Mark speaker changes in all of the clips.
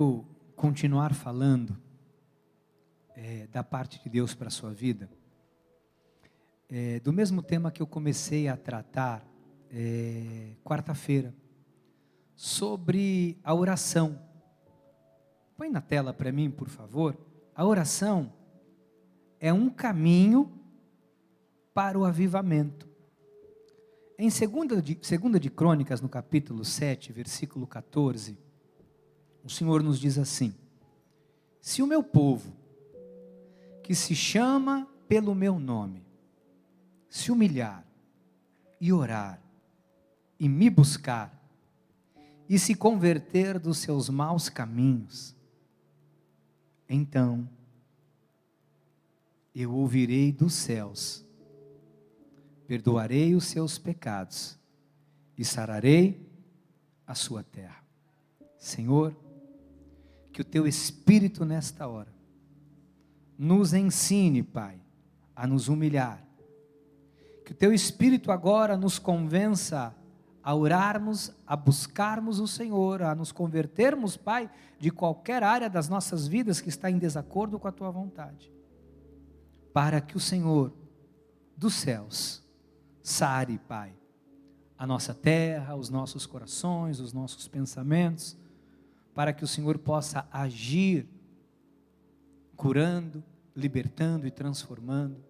Speaker 1: Eu continuar falando da parte de Deus para a sua vida, do mesmo tema que eu comecei a tratar quarta-feira, sobre a oração. Põe na tela para mim, por favor. A oração é um caminho para o avivamento. Em 2 de Crônicas, no capítulo 7, versículo 14, o Senhor nos diz assim: se o meu povo, que se chama pelo meu nome, se humilhar e orar e me buscar e se converter dos seus maus caminhos, então eu ouvirei dos céus, perdoarei os seus pecados e sararei a sua terra. Senhor, que o teu Espírito nesta hora nos ensine, Pai, a nos humilhar. Que o teu Espírito agora nos convença a orarmos, a buscarmos o Senhor, a nos convertermos, Pai, de qualquer área das nossas vidas que está em desacordo com a tua vontade. Para que o Senhor dos céus sare, Pai, a nossa terra, os nossos corações, os nossos pensamentos, para que o Senhor possa agir, curando, libertando e transformando,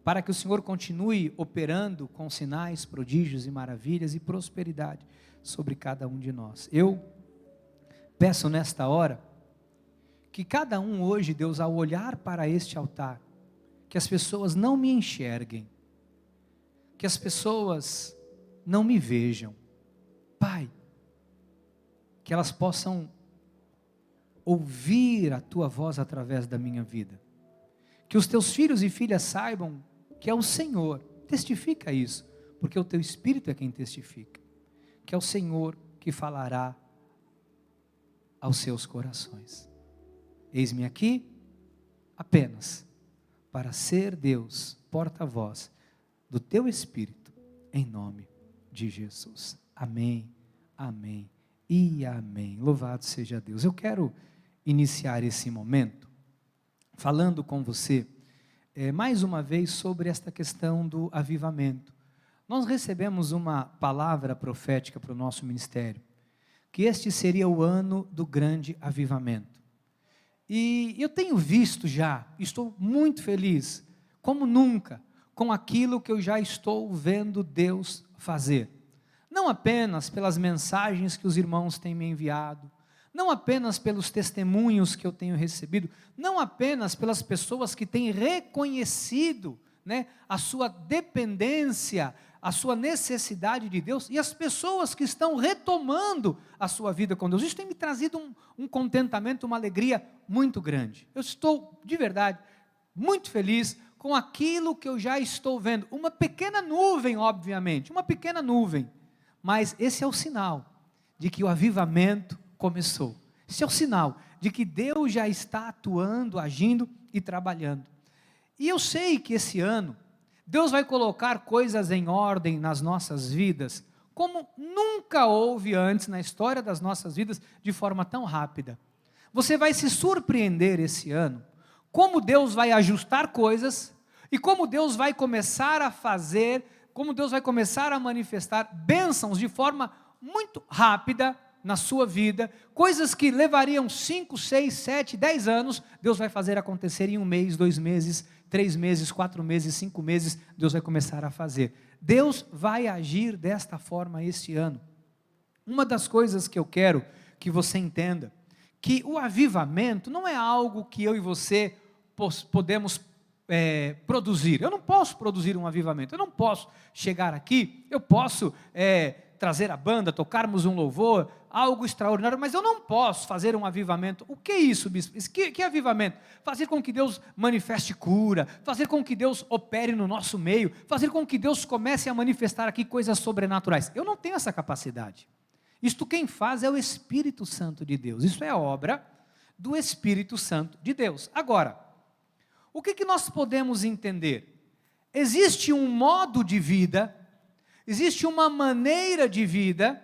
Speaker 1: para que o Senhor continue operando com sinais, prodígios e maravilhas e prosperidade sobre cada um de nós. Eu peço nesta hora, que cada um hoje, Deus, ao olhar para este altar, que as pessoas não me enxerguem, que as pessoas não me vejam, Pai, que elas possam ouvir a tua voz através da minha vida, que os teus filhos e filhas saibam que é o Senhor, testifica isso, porque o teu Espírito é quem testifica, que é o Senhor que falará aos seus corações. Eis-me aqui apenas para ser, Deus, porta-voz do teu Espírito, em nome de Jesus. Amém, amém e amém. Louvado seja Deus. Eu quero iniciar esse momento falando com você mais uma vez sobre esta questão do avivamento. Nós recebemos uma palavra profética para o nosso ministério, que este seria o ano do grande avivamento. E eu tenho visto já, estou muito feliz, como nunca, com aquilo que eu já estou vendo Deus fazer. Não apenas pelas mensagens que os irmãos têm me enviado, não apenas pelos testemunhos que eu tenho recebido, não apenas pelas pessoas que têm reconhecido, a sua dependência, a sua necessidade de Deus, e as pessoas que estão retomando a sua vida com Deus. Isso tem me trazido um contentamento, uma alegria muito grande. Eu estou, de verdade, muito feliz com aquilo que eu já estou vendo. Uma pequena nuvem, obviamente, uma pequena nuvem, mas esse é o sinal de que o avivamento começou. Esse é o sinal de que Deus já está atuando, agindo e trabalhando. E eu sei que esse ano, Deus vai colocar coisas em ordem nas nossas vidas, como nunca houve antes na história das nossas vidas, de forma tão rápida. Você vai se surpreender esse ano, como Deus vai ajustar coisas, e como Deus vai começar a fazer, como Deus vai começar a manifestar bênçãos de forma muito rápida na sua vida, coisas que levariam 5, 6, 7, 10 anos, Deus vai fazer acontecer em 1 mês, 2 meses, 3 meses, 4 meses, 5 meses, Deus vai começar a fazer. Deus vai agir desta forma este ano. Uma das coisas que eu quero que você entenda, que o avivamento não é algo que eu e você podemos produzir. Eu não posso produzir um avivamento, eu não posso chegar aqui, eu posso trazer a banda, tocarmos um louvor, algo extraordinário, mas eu não posso fazer um avivamento. O que é isso, bispo? Que avivamento? Fazer com que Deus manifeste cura, fazer com que Deus opere no nosso meio, fazer com que Deus comece a manifestar aqui coisas sobrenaturais. Eu não tenho essa capacidade. Isto quem faz é o Espírito Santo de Deus. Isso é obra do Espírito Santo de Deus. Agora, o que nós podemos entender? Existe um modo de vida, existe uma maneira de vida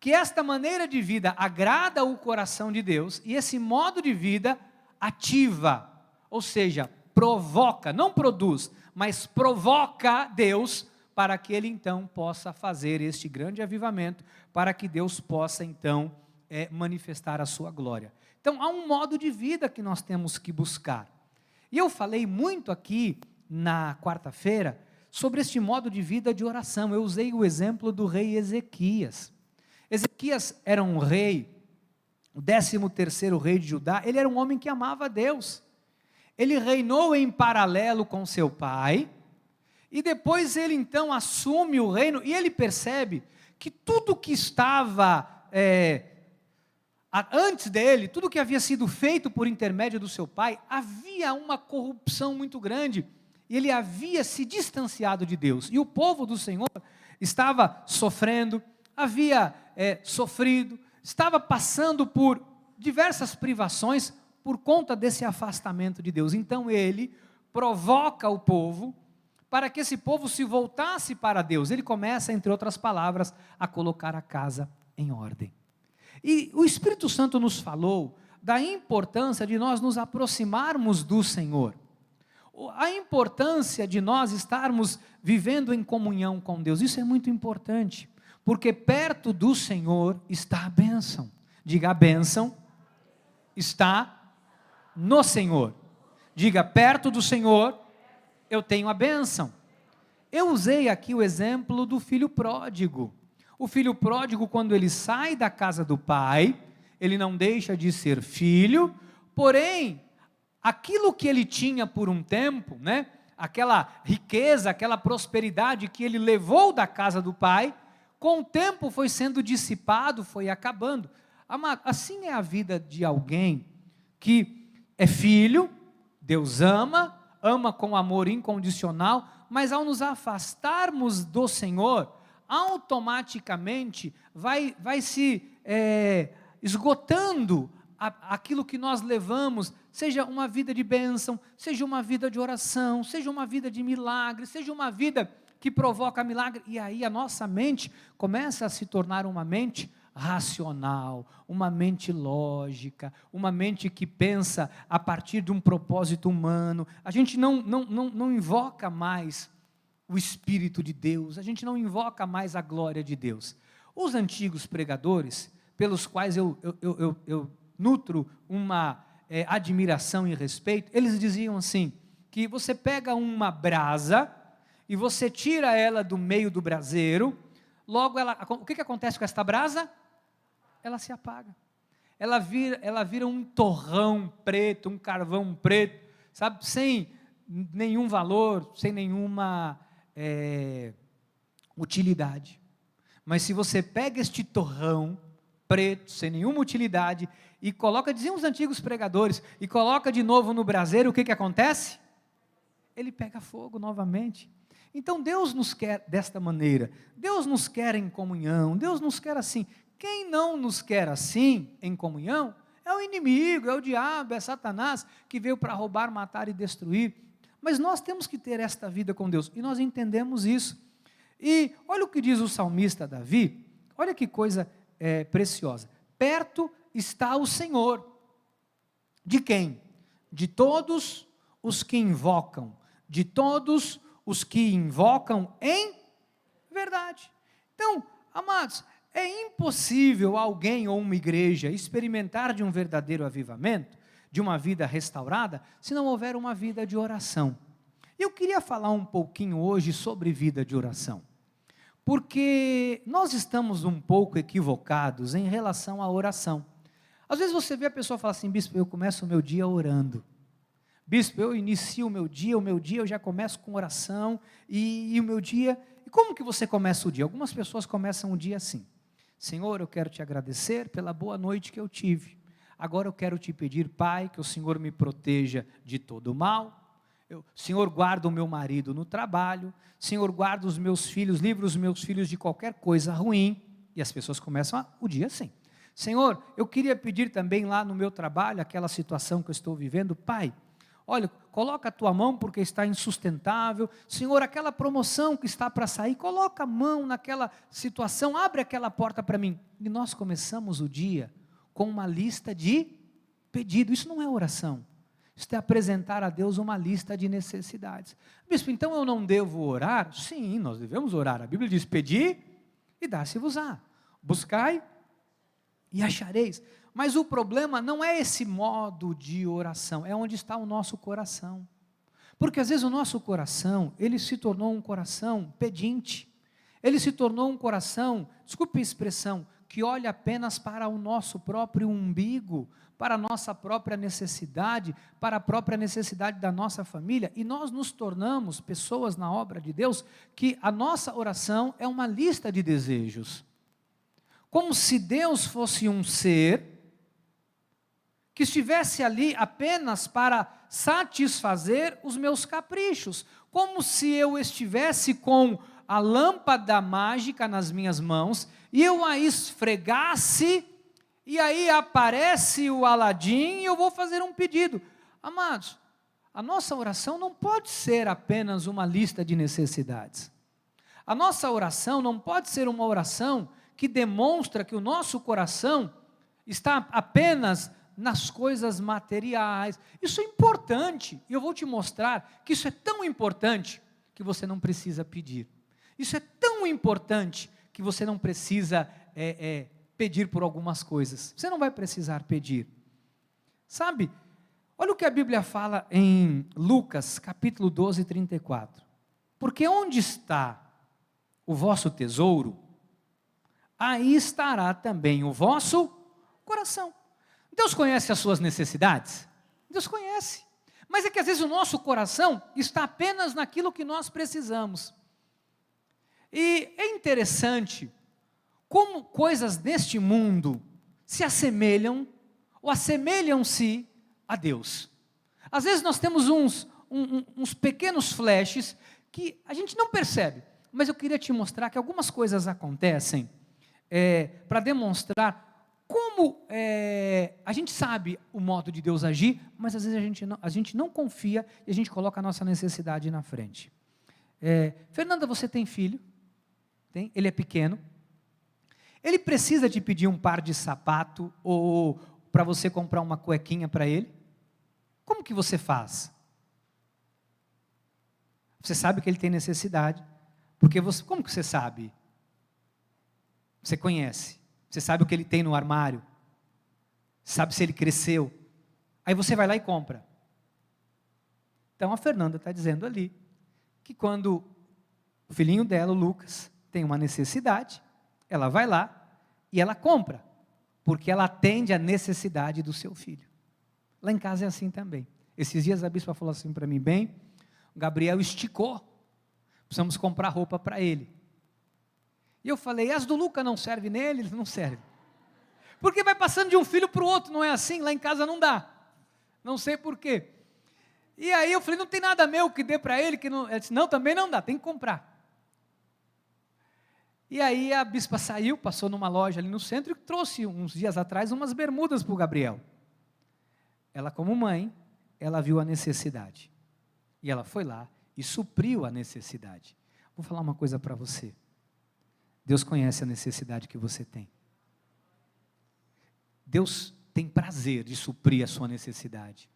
Speaker 1: que esta maneira de vida agrada o coração de Deus, e esse modo de vida ativa, ou seja, provoca, não produz, mas provoca Deus para que Ele então possa fazer este grande avivamento, para que Deus possa então manifestar a sua glória. Então há um modo de vida que nós temos que buscar. E eu falei muito aqui na quarta-feira sobre este modo de vida de oração. Eu usei o exemplo do rei Ezequias. Ezequias era um rei, o 13º rei de Judá. Ele era um homem que amava a Deus. Ele reinou em paralelo com seu pai, e depois ele então assume o reino, e ele percebe que tudo que estava antes dele, tudo que havia sido feito por intermédio do seu pai, havia uma corrupção muito grande, e ele havia se distanciado de Deus, e o povo do Senhor estava sofrendo, havia sofrido, estava passando por diversas privações, por conta desse afastamento de Deus. Então ele provoca o povo, para que esse povo se voltasse para Deus. Ele começa, entre outras palavras, a colocar a casa em ordem. E o Espírito Santo nos falou da importância de nós nos aproximarmos do Senhor. A importância de nós estarmos vivendo em comunhão com Deus. Isso é muito importante, porque perto do Senhor está a bênção. Diga, a bênção está no Senhor. Diga, perto do Senhor eu tenho a bênção. Eu usei aqui o exemplo do filho pródigo. O filho pródigo, quando ele sai da casa do pai, ele não deixa de ser filho, porém, aquilo que ele tinha por um tempo, aquela riqueza, aquela prosperidade que ele levou da casa do pai, com o tempo foi sendo dissipado, foi acabando. Assim é a vida de alguém que é filho, Deus ama com amor incondicional, mas ao nos afastarmos do Senhor, automaticamente vai se esgotando aquilo que nós levamos, seja uma vida de bênção, seja uma vida de oração, seja uma vida de milagre, seja uma vida que provoca milagre, e aí a nossa mente começa a se tornar uma mente racional, uma mente lógica, uma mente que pensa a partir de um propósito humano. A gente não invoca mais o Espírito de Deus, a gente não invoca mais a glória de Deus. Os antigos pregadores, pelos quais eu nutro uma admiração e respeito, eles diziam assim, que você pega uma brasa e você tira ela do meio do braseiro, logo o que acontece com esta brasa? Ela se apaga, ela vira um torrão preto, um carvão preto, sabe, sem nenhum valor, sem nenhuma utilidade. Mas se você pega este torrão preto, sem nenhuma utilidade, e coloca, diziam os antigos pregadores, e coloca de novo no braseiro, o que acontece? Ele pega fogo novamente. Então Deus nos quer desta maneira, Deus nos quer em comunhão, Deus nos quer assim. Quem não nos quer assim, em comunhão, é o inimigo, é o diabo, é Satanás, que veio para roubar, matar e destruir. Mas nós temos que ter esta vida com Deus, e nós entendemos isso. E olha o que diz o salmista Davi, olha que coisa preciosa. Perto está o Senhor. De quem? De todos os que invocam, de todos os que invocam em verdade. Então, amados, é impossível alguém ou uma igreja experimentar de um verdadeiro avivamento, de uma vida restaurada, se não houver uma vida de oração. Eu queria falar um pouquinho hoje sobre vida de oração, porque nós estamos um pouco equivocados em relação à oração. Às vezes você vê a pessoa falar assim, bispo, eu começo o meu dia orando. Bispo, eu inicio o meu dia eu já começo com oração, e o meu dia... E como que você começa o dia? Algumas pessoas começam o dia assim, Senhor, eu quero te agradecer pela boa noite que eu tive. Agora eu quero te pedir, Pai, que o Senhor me proteja de todo mal. Senhor, guarda o meu marido no trabalho. Senhor, guarda os meus filhos, livra os meus filhos de qualquer coisa ruim. E as pessoas começam o dia assim. Senhor, eu queria pedir também lá no meu trabalho, aquela situação que eu estou vivendo, Pai, Olha, coloca a tua mão porque está insustentável. Senhor, aquela promoção que está para sair, coloca a mão naquela situação, abre aquela porta para mim. E nós começamos o dia com uma lista de pedido. Isso não é oração. Isso é apresentar a Deus uma lista de necessidades. Bispo, então eu não devo orar? Sim, nós devemos orar. A Bíblia diz, pedi e dá-se-vos-á. Buscai e achareis. Mas o problema não é esse modo de oração, é onde está o nosso coração. Porque às vezes o nosso coração, ele se tornou um coração pedinte. Ele se tornou um coração, desculpe a expressão, que olha apenas para o nosso próprio umbigo, para a nossa própria necessidade, para a própria necessidade da nossa família, e nós nos tornamos pessoas na obra de Deus, que a nossa oração é uma lista de desejos. Como se Deus fosse um ser que estivesse ali apenas para satisfazer os meus caprichos, como se eu estivesse com a lâmpada mágica nas minhas mãos, e eu a esfregasse, e aí aparece o Aladim, e eu vou fazer um pedido. Amados, a nossa oração não pode ser apenas uma lista de necessidades. A nossa oração não pode ser uma oração que demonstra que o nosso coração está apenas nas coisas materiais. Isso é importante, e eu vou te mostrar que isso é tão importante que você não precisa pedir. Isso é tão importante que você não precisa pedir por algumas coisas. Você não vai precisar pedir. Sabe, olha o que a Bíblia fala em Lucas, capítulo 12, 34. Porque onde está o vosso tesouro, aí estará também o vosso coração. Deus conhece as suas necessidades? Deus conhece. Mas é que às vezes o nosso coração está apenas naquilo que nós precisamos. E é interessante como coisas deste mundo se assemelham ou assemelham-se a Deus. Às vezes nós temos uns pequenos flashes que a gente não percebe, mas eu queria te mostrar que algumas coisas acontecem para demonstrar como a gente sabe o modo de Deus agir, mas às vezes a gente não confia e a gente coloca a nossa necessidade na frente. Fernanda, você tem filho? Tem? Ele é pequeno. Ele precisa te pedir um par de sapato ou para você comprar uma cuequinha para ele? Como que você faz? Você sabe que ele tem necessidade. Porque como que você sabe? Você conhece. Você sabe o que ele tem no armário. Sabe se ele cresceu. Aí você vai lá e compra. Então a Fernanda está dizendo ali que quando o filhinho dela, o Lucas, tem uma necessidade, ela vai lá e ela compra, porque ela atende a necessidade do seu filho. Lá em casa é assim também. Esses dias a bispa falou assim para mim, bem, o Gabriel esticou, precisamos comprar roupa para ele. E eu falei, as do Lucas não servem nele? Não serve. Porque vai passando de um filho para o outro, não é assim? Lá em casa não dá. Não sei por quê. E aí eu falei, não tem nada meu que dê para ele, que não. Ela disse, não, também não dá, tem que comprar. E aí a bispa saiu, passou numa loja ali no centro e trouxe uns dias atrás umas bermudas para o Gabriel. Ela como mãe, ela viu a necessidade. E ela foi lá e supriu a necessidade. Vou falar uma coisa para você. Deus conhece a necessidade que você tem. Deus tem prazer de suprir a sua necessidade.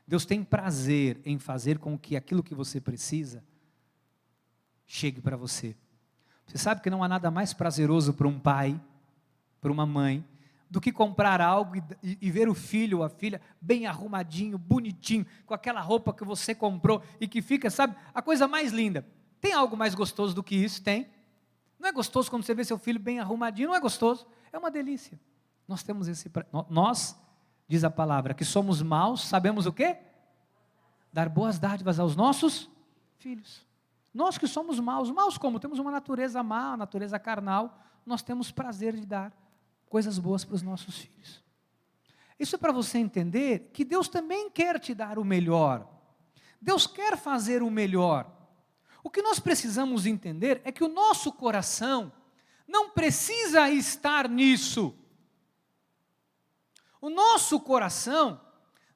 Speaker 1: Deus tem prazer em fazer com que aquilo que você precisa chegue para você. Você sabe que não há nada mais prazeroso para um pai, para uma mãe, do que comprar algo e ver o filho ou a filha bem arrumadinho, bonitinho, com aquela roupa que você comprou e que fica, sabe, a coisa mais linda. Tem algo mais gostoso do que isso? Tem. Não é gostoso quando você vê seu filho bem arrumadinho? Não é gostoso? É uma delícia. Nós temos nós, diz a palavra, que somos maus, sabemos o quê? Dar boas dádivas aos nossos filhos. Nós que somos maus como? Temos uma natureza má, uma natureza carnal, nós temos prazer de dar coisas boas para os nossos filhos. Isso é para você entender que Deus também quer te dar o melhor. Deus quer fazer o melhor. O que nós precisamos entender é que o nosso coração não precisa estar nisso. O nosso coração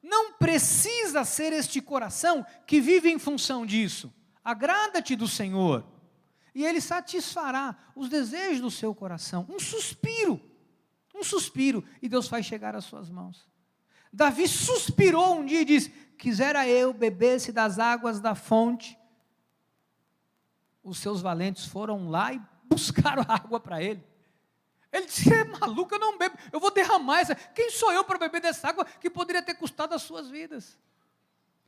Speaker 1: Não precisa ser este coração que vive em função disso. Agrada-te do Senhor, e Ele satisfará os desejos do seu coração. Um suspiro, e Deus faz chegar às suas mãos. Davi suspirou um dia e disse: quisera eu bebesse das águas da fonte. Os seus valentes foram lá e buscaram água para ele. Ele disse: é maluco, eu não bebo, eu vou derramar essa. Quem sou eu para beber dessa água que poderia ter custado as suas vidas?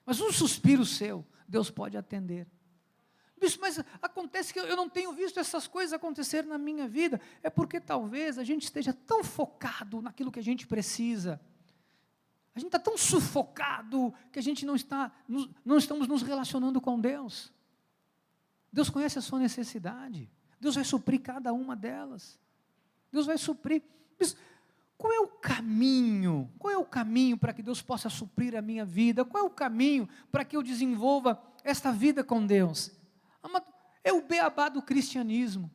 Speaker 1: Mas um suspiro seu, Deus pode atender. Bicho, mas acontece que eu não tenho visto essas coisas acontecer na minha vida. É porque talvez a gente esteja tão focado naquilo que a gente precisa. A gente está tão sufocado que a gente não estamos nos relacionando com Deus. Deus conhece a sua necessidade. Deus vai suprir cada uma delas. Deus vai suprir. Mas qual é o caminho? Qual é o caminho para que Deus possa suprir a minha vida? Qual é o caminho para que eu desenvolva esta vida com Deus? É o beabá do cristianismo.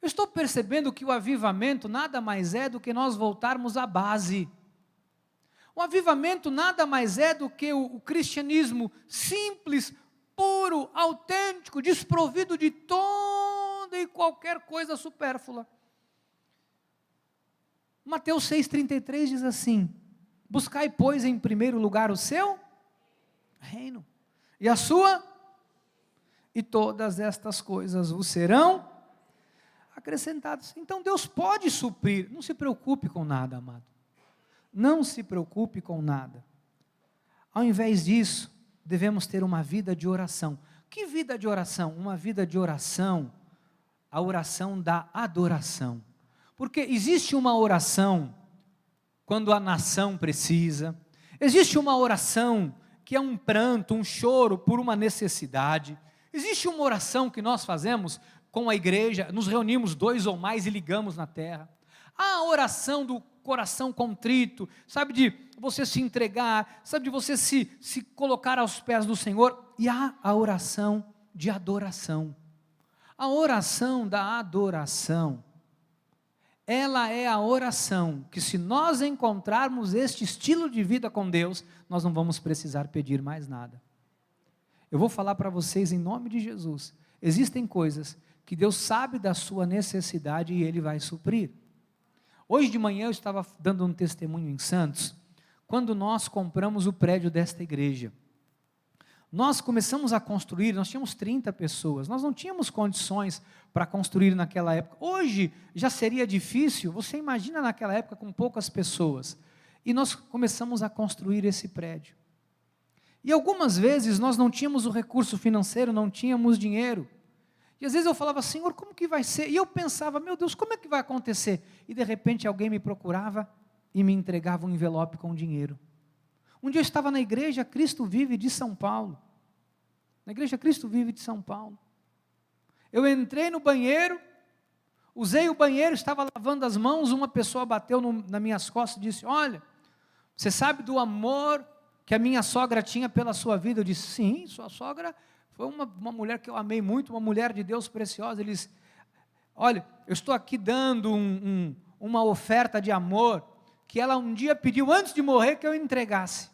Speaker 1: Eu estou percebendo que o avivamento nada mais é do que nós voltarmos à base. O avivamento nada mais é do que o cristianismo simples, puro, autêntico, desprovido de toda e qualquer coisa supérflua. Mateus 6,33 diz assim: buscai, pois, em primeiro lugar o seu reino, e a sua, e todas estas coisas vos serão acrescentadas. Então Deus pode suprir. Não se preocupe com nada, amado. Não se preocupe com nada. Ao invés disso, devemos ter uma vida de oração. Que vida de oração? Uma vida de oração, a oração da adoração. Porque existe uma oração quando a nação precisa, existe uma oração que é um pranto, um choro por uma necessidade, existe uma oração que nós fazemos com a igreja, nos reunimos 2 ou mais e ligamos na terra. Há a oração do coração contrito, sabe, de você se entregar, sabe, de você se colocar aos pés do Senhor, e há a oração de adoração. A oração da adoração, ela é a oração que, se nós encontrarmos este estilo de vida com Deus, nós não vamos precisar pedir mais nada. Eu vou falar para vocês em nome de Jesus, existem coisas que Deus sabe da sua necessidade e Ele vai suprir. Hoje de manhã eu estava dando um testemunho em Santos, quando nós compramos o prédio desta igreja. Nós começamos a construir, nós tínhamos 30 pessoas, nós não tínhamos condições para construir naquela época. Hoje já seria difícil, você imagina naquela época com poucas pessoas. E nós começamos a construir esse prédio. E algumas vezes nós não tínhamos o recurso financeiro, não tínhamos dinheiro. E às vezes eu falava: Senhor, como que vai ser? E eu pensava: meu Deus, como é que vai acontecer? E de repente alguém me procurava e me entregava um envelope com dinheiro. Um dia eu estava na igreja Cristo Vive de São Paulo. Na igreja Cristo Vive de São Paulo. Eu entrei no banheiro, usei o banheiro, estava lavando as mãos, uma pessoa bateu nas minhas costas e disse: olha, você sabe do amor que a minha sogra tinha pela sua vida? Eu disse: sim, sua sogra foi uma mulher que eu amei muito, uma mulher de Deus preciosa. Ele disse: olha, eu estou aqui dando uma oferta de amor, que ela um dia pediu antes de morrer que eu entregasse.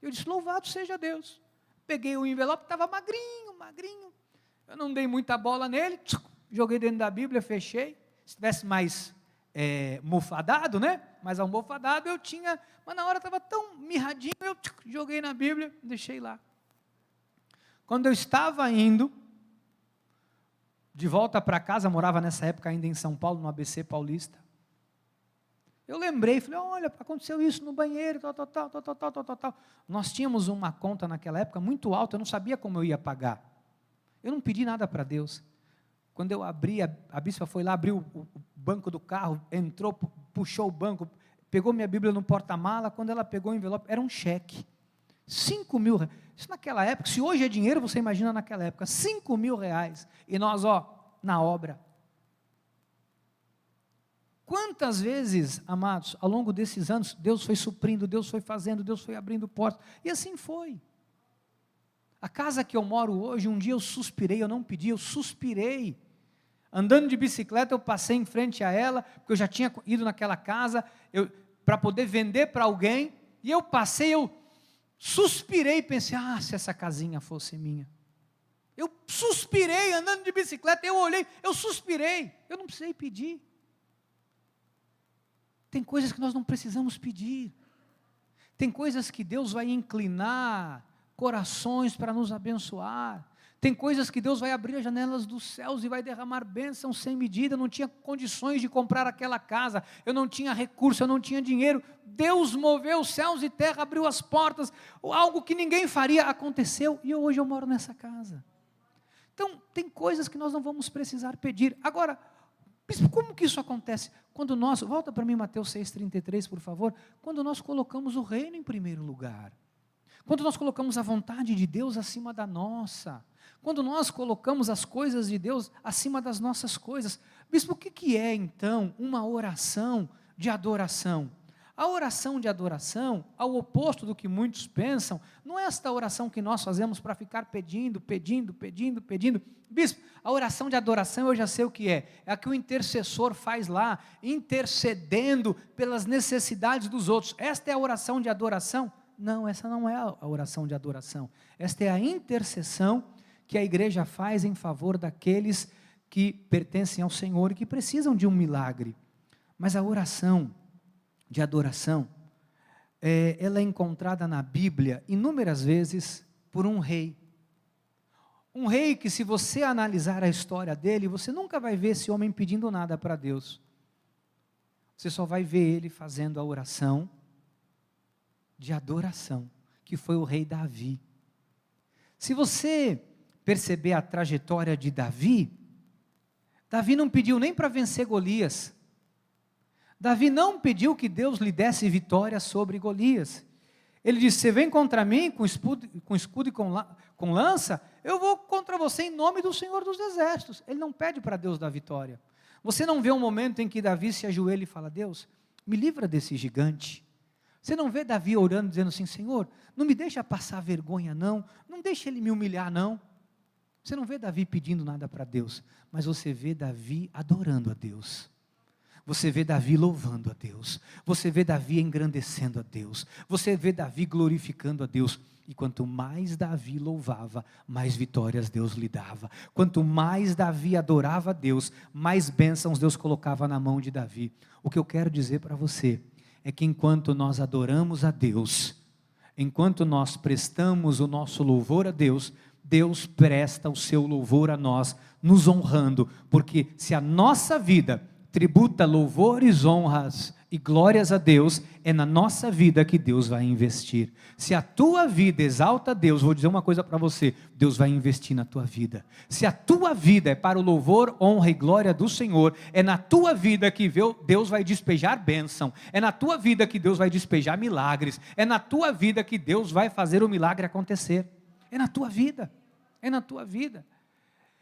Speaker 1: Eu disse: louvado seja Deus. Peguei o envelope, estava magrinho, eu não dei muita bola nele, joguei dentro da Bíblia, fechei. Se tivesse mais mofadado, né? Mais almofadado eu tinha, mas na hora estava tão mirradinho, eu joguei na Bíblia, deixei lá. Quando eu estava indo de volta para casa, morava nessa época ainda em São Paulo, no ABC Paulista, eu lembrei, falei: olha, aconteceu isso no banheiro, tal. Nós tínhamos uma conta naquela época muito alta, eu não sabia como eu ia pagar. Eu não pedi nada para Deus. Quando eu abri, a bispa foi lá, abriu o banco do carro, entrou, puxou o banco, pegou minha Bíblia no porta-mala. Quando ela pegou o envelope, era um cheque. 5 mil reais. Isso naquela época, se hoje é dinheiro, você imagina naquela época, 5 mil reais. E nós, na obra. Quantas vezes, amados, ao longo desses anos, Deus foi suprindo, Deus foi fazendo, Deus foi abrindo portas, e assim foi. A casa que eu moro hoje, um dia eu suspirei, eu não pedi, eu suspirei. Andando de bicicleta, eu passei em frente a ela, porque eu já tinha ido naquela casa, para poder vender para alguém, e eu passei, eu suspirei e pensei, se essa casinha fosse minha. Eu suspirei andando de bicicleta, eu olhei, eu suspirei, eu não precisei pedir. Tem coisas que nós não precisamos pedir. Tem coisas que Deus vai inclinar corações para nos abençoar. Tem coisas que Deus vai abrir as janelas dos céus e vai derramar bênçãos sem medida. Eu não tinha condições de comprar aquela casa, eu não tinha recurso, eu não tinha dinheiro. Deus moveu os céus e terra, abriu as portas, algo que ninguém faria aconteceu, e hoje eu moro nessa casa. Então, tem coisas que nós não vamos precisar pedir. Agora, como que isso acontece? Quando nós, volta para mim Mateus 6,33, por favor, quando nós colocamos o reino em primeiro lugar, quando nós colocamos a vontade de Deus acima da nossa, quando nós colocamos as coisas de Deus acima das nossas coisas. Bispo, o que é então uma oração de adoração? A oração de adoração, ao oposto do que muitos pensam, não é esta oração que nós fazemos para ficar pedindo. Bispo, a oração de adoração eu já sei o que é a que o intercessor faz lá, intercedendo pelas necessidades dos outros. Esta é a oração de adoração? Não, essa não é a oração de adoração. Esta é a intercessão que a igreja faz em favor daqueles que pertencem ao Senhor e que precisam de um milagre. Mas a oração de adoração, ela é encontrada na Bíblia inúmeras vezes por um rei. Um rei que, se você analisar a história dele, você nunca vai ver esse homem pedindo nada para Deus. Você só vai ver ele fazendo a oração de adoração, que foi o rei Davi. Se você perceber a trajetória de Davi, Davi não pediu nem para vencer Golias. Davi não pediu que Deus lhe desse vitória sobre Golias. Ele disse, você vem contra mim com escudo e com lança, eu vou contra você em nome do Senhor dos Exércitos. Ele não pede para Deus dar vitória. Você não vê um momento em que Davi se ajoelha e fala, Deus, me livra desse gigante. Você não vê Davi orando, dizendo assim, Senhor, não me deixa passar vergonha não deixa ele me humilhar não. Você não vê Davi pedindo nada para Deus, mas você vê Davi adorando a Deus. Você vê Davi louvando a Deus, você vê Davi engrandecendo a Deus, você vê Davi glorificando a Deus, e quanto mais Davi louvava, mais vitórias Deus lhe dava. Quanto mais Davi adorava a Deus, mais bênçãos Deus colocava na mão de Davi. O que eu quero dizer para você, é que enquanto nós adoramos a Deus, enquanto nós prestamos o nosso louvor a Deus, Deus presta o seu louvor a nós, nos honrando, porque se a nossa vida tributa louvores, honras e glórias a Deus, é na nossa vida que Deus vai investir. Se a tua vida exalta a Deus, vou dizer uma coisa para você, Deus vai investir na tua vida. Se a tua vida é para o louvor, honra e glória do Senhor, é na tua vida que Deus vai despejar bênção, é na tua vida que Deus vai despejar milagres, é na tua vida que Deus vai fazer o milagre acontecer. É na tua vida, é na tua vida.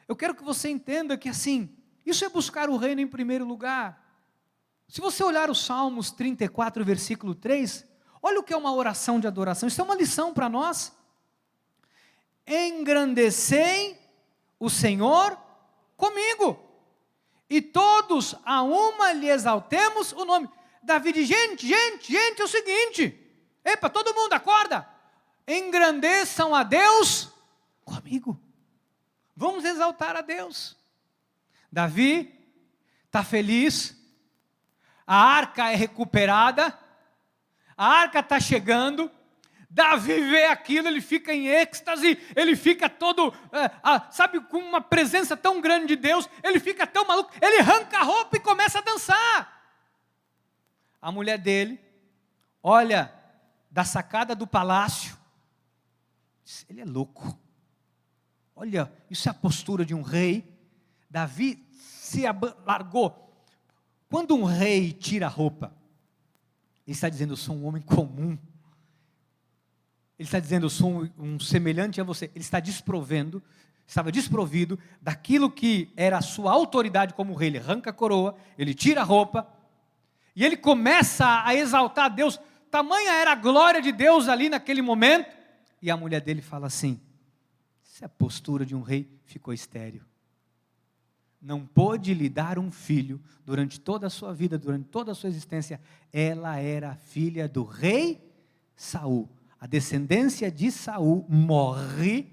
Speaker 1: Eu quero que você entenda que assim, isso é buscar o reino em primeiro lugar. Se você olhar os Salmos 34, versículo 3, olha o que é uma oração de adoração, isso é uma lição para nós. Engrandecei o Senhor comigo, e todos a uma lhe exaltemos o nome. Davi diz, gente, é o seguinte, epa, todo mundo acorda, engrandeçam a Deus comigo, vamos exaltar a Deus. Davi está feliz, a arca é recuperada, a arca está chegando, Davi vê aquilo, ele fica em êxtase, ele fica todo, sabe, com uma presença tão grande de Deus, ele fica tão maluco, ele arranca a roupa e começa a dançar. A mulher dele olha da sacada do palácio, diz, ele é louco, olha, isso é a postura de um rei. Davi se largou. Quando um rei tira a roupa, ele está dizendo, eu sou um homem comum. Ele está dizendo, eu sou um semelhante a você. Ele está estava desprovido daquilo que era a sua autoridade como rei. Ele arranca a coroa, ele tira a roupa, e ele começa a exaltar a Deus. Tamanha era a glória de Deus ali naquele momento. E a mulher dele fala assim, se a postura de um rei ficou estéril. Não pôde lhe dar um filho durante toda a sua vida, durante toda a sua existência. Ela era filha do rei Saul. A descendência de Saul morre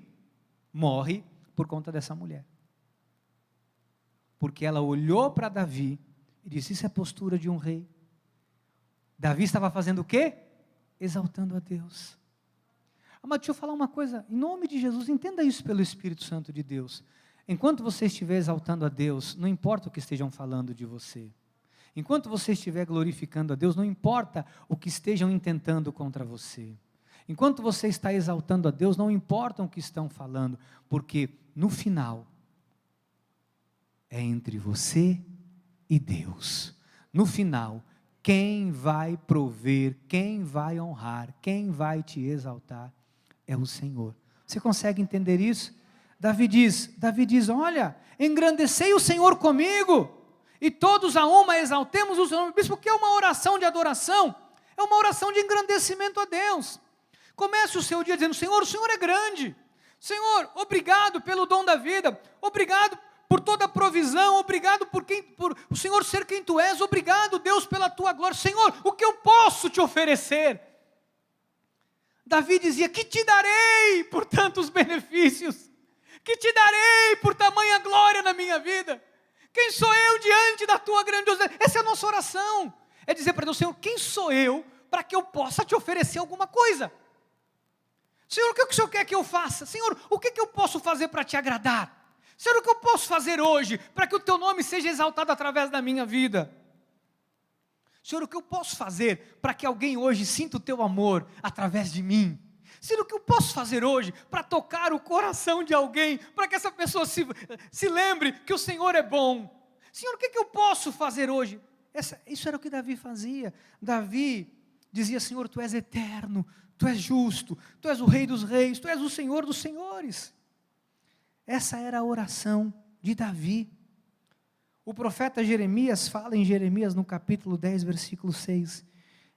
Speaker 1: por conta dessa mulher. Porque ela olhou para Davi e disse, isso é postura de um rei. Davi estava fazendo o quê? Exaltando a Deus. Mas deixa eu falar uma coisa, em nome de Jesus, entenda isso pelo Espírito Santo de Deus. Enquanto você estiver exaltando a Deus, não importa o que estejam falando de você. Enquanto você estiver glorificando a Deus, não importa o que estejam intentando contra você. Enquanto você está exaltando a Deus, não importa o que estão falando, porque no final, é entre você e Deus. No final, quem vai prover, quem vai honrar, quem vai te exaltar, é o Senhor. Você consegue entender isso? Davi diz, olha, engrandecei o Senhor comigo, e todos a uma exaltemos o seu nome. Bispo, o que é uma oração de adoração? É uma oração de engrandecimento a Deus. Comece o seu dia dizendo, Senhor, o Senhor é grande. Senhor, obrigado pelo dom da vida, obrigado por toda a provisão, obrigado por o Senhor ser quem Tu és, obrigado Deus pela Tua glória. Senhor, o que eu posso Te oferecer? Davi dizia, que Te darei por tantos benefícios? Que Te darei por tamanha glória na minha vida? Quem sou eu diante da Tua grandiosidade? Essa é a nossa oração, é dizer para Deus, Senhor, quem sou eu para que eu possa Te oferecer alguma coisa? Senhor, o que o Senhor quer que eu faça? Senhor, o que eu posso fazer para Te agradar? Senhor, o que eu posso fazer hoje para que o Teu nome seja exaltado através da minha vida? Senhor, o que eu posso fazer para que alguém hoje sinta o Teu amor através de mim? Senhor, o que eu posso fazer hoje para tocar o coração de alguém, para que essa pessoa se lembre que o Senhor é bom? Senhor, o que eu posso fazer hoje? Isso era o que Davi fazia. Davi dizia, Senhor, Tu és eterno, Tu és justo, Tu és o Rei dos reis, Tu és o Senhor dos senhores. Essa era a oração de Davi. O profeta Jeremias fala em Jeremias no capítulo 10, versículo 6.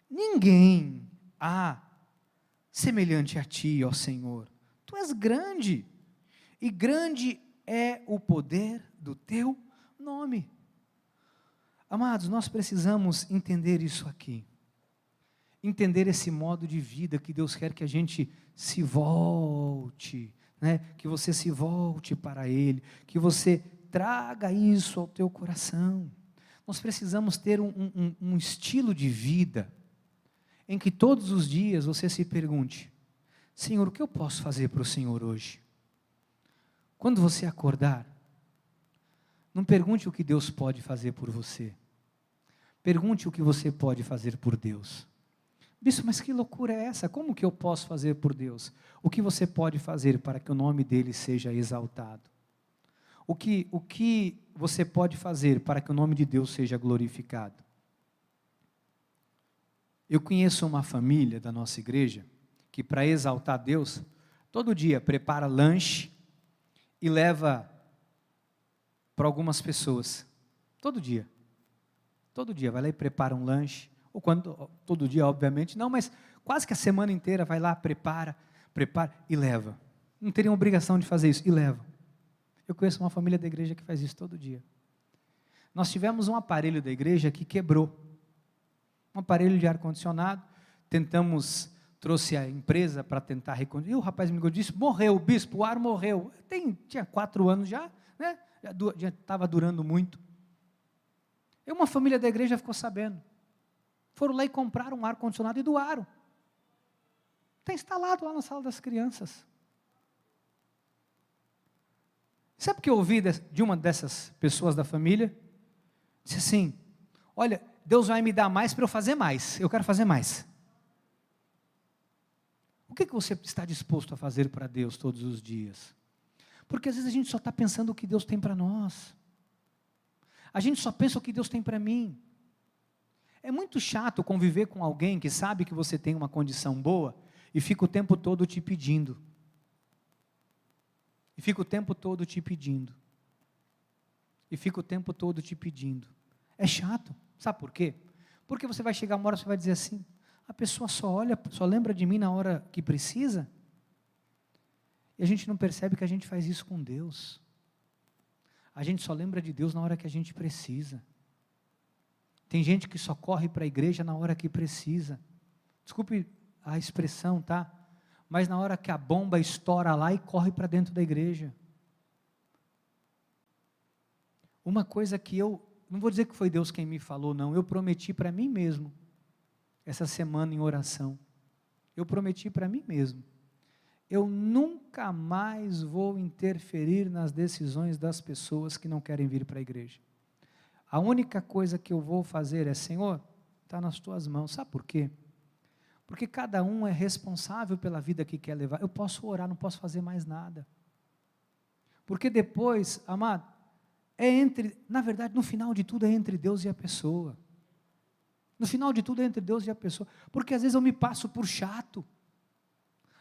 Speaker 1: Ninguém há semelhante a Ti, ó Senhor. Tu és grande, e grande é o poder do Teu nome. Amados, nós precisamos entender isso aqui. Entender esse modo de vida que Deus quer que a gente se volte, né? Que você se volte para Ele, que você traga isso ao teu coração. Nós precisamos ter um estilo de vida, em que todos os dias você se pergunte, Senhor, o que eu posso fazer para o Senhor hoje? Quando você acordar, não pergunte o que Deus pode fazer por você, pergunte o que você pode fazer por Deus. Bispo, mas que loucura é essa? Como que eu posso fazer por Deus? O que você pode fazer para que o nome dEle seja exaltado? O que você pode fazer para que o nome de Deus seja glorificado? Eu conheço uma família da nossa igreja, que para exaltar Deus, todo dia prepara lanche e leva para algumas pessoas. Todo dia vai lá e prepara um lanche. Ou todo dia, obviamente, não, mas quase que a semana inteira vai lá, prepara e leva. Não teriam obrigação de fazer isso, e leva. Eu conheço uma família da igreja que faz isso todo dia. Nós tivemos um aparelho da igreja que quebrou. Um aparelho de ar-condicionado, trouxe a empresa para tentar reconstruir. E o rapaz me ligou e disse, morreu, bispo, o ar morreu. Tinha 4 anos já, né? Já estava durando muito. E uma família da igreja ficou sabendo. Foram lá e compraram um ar-condicionado e doaram. Está instalado lá na sala das crianças. Sabe o que eu ouvi de uma dessas pessoas da família? Disse assim, olha, Deus vai me dar mais para eu fazer mais, eu quero fazer mais. O que você está disposto a fazer para Deus todos os dias? Porque às vezes a gente só está pensando o que Deus tem para nós. A gente só pensa o que Deus tem para mim. É muito chato conviver com alguém que sabe que você tem uma condição boa e fica o tempo todo te pedindo. E fica o tempo todo te pedindo. E fica o tempo todo te pedindo. É chato. Sabe por quê? Porque você vai chegar uma hora e você vai dizer assim, a pessoa só lembra de mim na hora que precisa. E a gente não percebe que a gente faz isso com Deus. A gente só lembra de Deus na hora que a gente precisa. Tem gente que só corre para a igreja na hora que precisa. Desculpe a expressão, tá? Mas na hora que a bomba estoura lá e corre para dentro da igreja. Uma coisa que não vou dizer que foi Deus quem me falou, não, eu prometi para mim mesmo, essa semana em oração, eu prometi para mim mesmo, eu nunca mais vou interferir nas decisões das pessoas que não querem vir para a igreja. A única coisa que eu vou fazer é, Senhor, está nas tuas mãos. Sabe por quê? Porque cada um é responsável pela vida que quer levar. Eu posso orar, não posso fazer mais nada. Porque depois, amado, na verdade, no final de tudo é entre Deus e a pessoa. No final de tudo é entre Deus e a pessoa. Porque às vezes eu me passo por chato.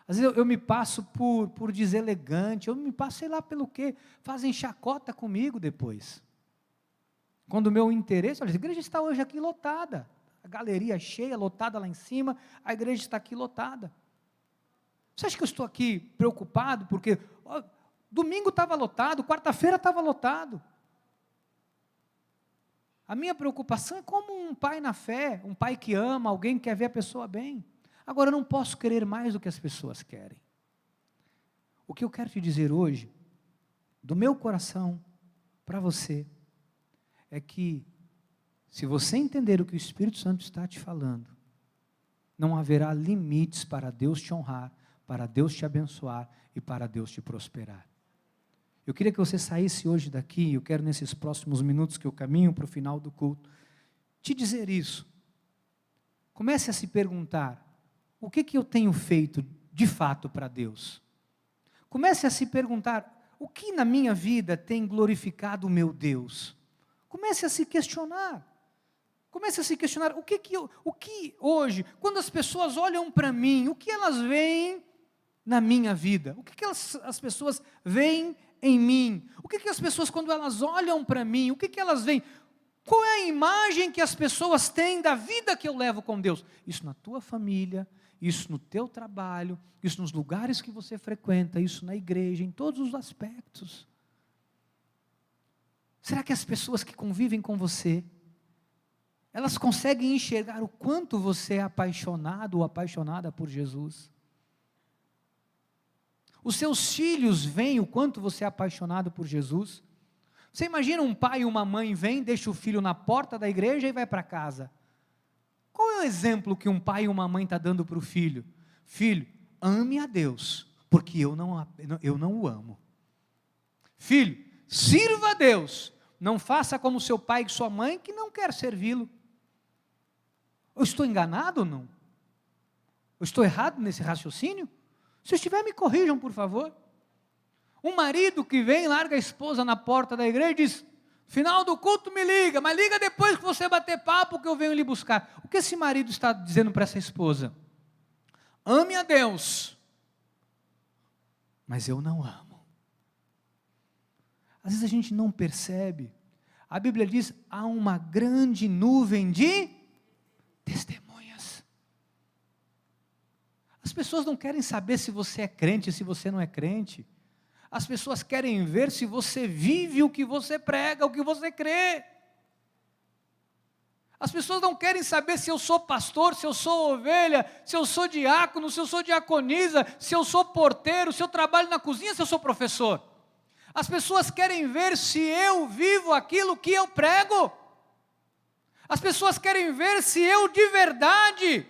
Speaker 1: Às vezes eu me passo por deselegante. Eu me passo, sei lá pelo quê. Fazem chacota comigo depois. Quando o meu interesse, olha, a igreja está hoje aqui lotada, a galeria cheia, lotada lá em cima, a igreja está aqui lotada. Você acha que eu estou aqui preocupado porque domingo estava lotado, quarta-feira estava lotado? A minha preocupação é como um pai na fé, um pai que ama, alguém que quer ver a pessoa bem. Agora, eu não posso querer mais do que as pessoas querem. O que eu quero te dizer hoje, do meu coração, para você, é que, se você entender o que o Espírito Santo está te falando, não haverá limites para Deus te honrar, para Deus te abençoar e para Deus te prosperar. Eu queria que você saísse hoje daqui, eu quero nesses próximos minutos que eu caminho para o final do culto, te dizer isso. Comece a se perguntar, o que eu tenho feito de fato para Deus? Comece a se perguntar, o que na minha vida tem glorificado o meu Deus? Comece a se questionar. Comece a se questionar, o que hoje, quando as pessoas olham para mim, o que elas veem na minha vida? O que as pessoas veem em mim? O que as pessoas, quando elas olham para mim, o que elas veem? Qual é a imagem que as pessoas têm da vida que eu levo com Deus? Isso na tua família, isso no teu trabalho, isso nos lugares que você frequenta, isso na igreja, em todos os aspectos. Será que as pessoas que convivem com você, elas conseguem enxergar o quanto você é apaixonado ou apaixonada por Jesus? Os seus filhos veem o quanto você é apaixonado por Jesus? Você imagina um pai e uma mãe vêm, deixa o filho na porta da igreja e vai para casa. Qual é o exemplo que um pai e uma mãe está dando para o filho? Filho, ame a Deus, porque eu não o amo. Filho, sirva a Deus, não faça como seu pai e sua mãe que não quer servi-lo. Eu estou enganado ou não? Eu estou errado nesse raciocínio? Se eu estiver, me corrijam, por favor. Um marido que vem, larga a esposa na porta da igreja e diz, final do culto me liga, mas liga depois que você bater papo que eu venho lhe buscar. O que esse marido está dizendo para essa esposa? Ame a Deus, mas eu não amo. Às vezes a gente não percebe. A Bíblia diz, há uma grande nuvem de testemunhas. As pessoas não querem saber se você é crente, se você não é crente. As pessoas querem ver se você vive o que você prega, o que você crê. As pessoas não querem saber se eu sou pastor, se eu sou ovelha, se eu sou diácono, se eu sou diaconisa, se eu sou porteiro, se eu trabalho na cozinha, se eu sou professor. As pessoas querem ver se eu vivo aquilo que eu prego. As pessoas querem ver se eu de verdade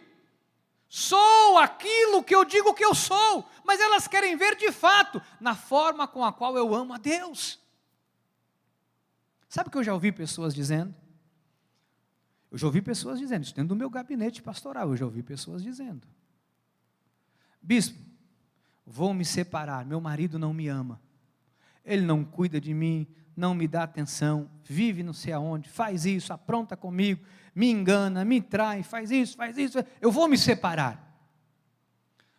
Speaker 1: sou aquilo que eu digo que eu sou, mas elas querem ver de fato, na forma com a qual eu amo a Deus. Sabe o que eu já ouvi pessoas dizendo? Eu já ouvi pessoas dizendo, isso dentro do meu gabinete pastoral, eu já ouvi pessoas dizendo, bispo, vou me separar, meu marido não me ama, ele não cuida de mim, não me dá atenção, vive não sei aonde, faz isso, apronta comigo, me engana, me trai, faz isso, eu vou me separar.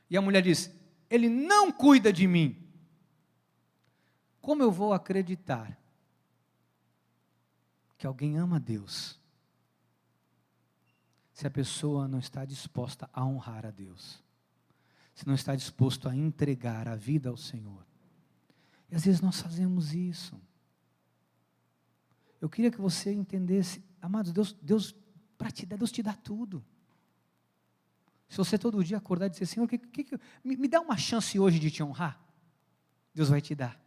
Speaker 1: E a mulher diz, ele não cuida de mim. Como eu vou acreditar que alguém ama a Deus, se a pessoa não está disposta a honrar a Deus, se não está disposto a entregar a vida ao Senhor? E às vezes nós fazemos isso. Eu queria que você entendesse, amados, Deus para te dar, Deus te dá tudo. Se você todo dia acordar e dizer, Senhor, me dá uma chance hoje de te honrar, Deus vai te dar.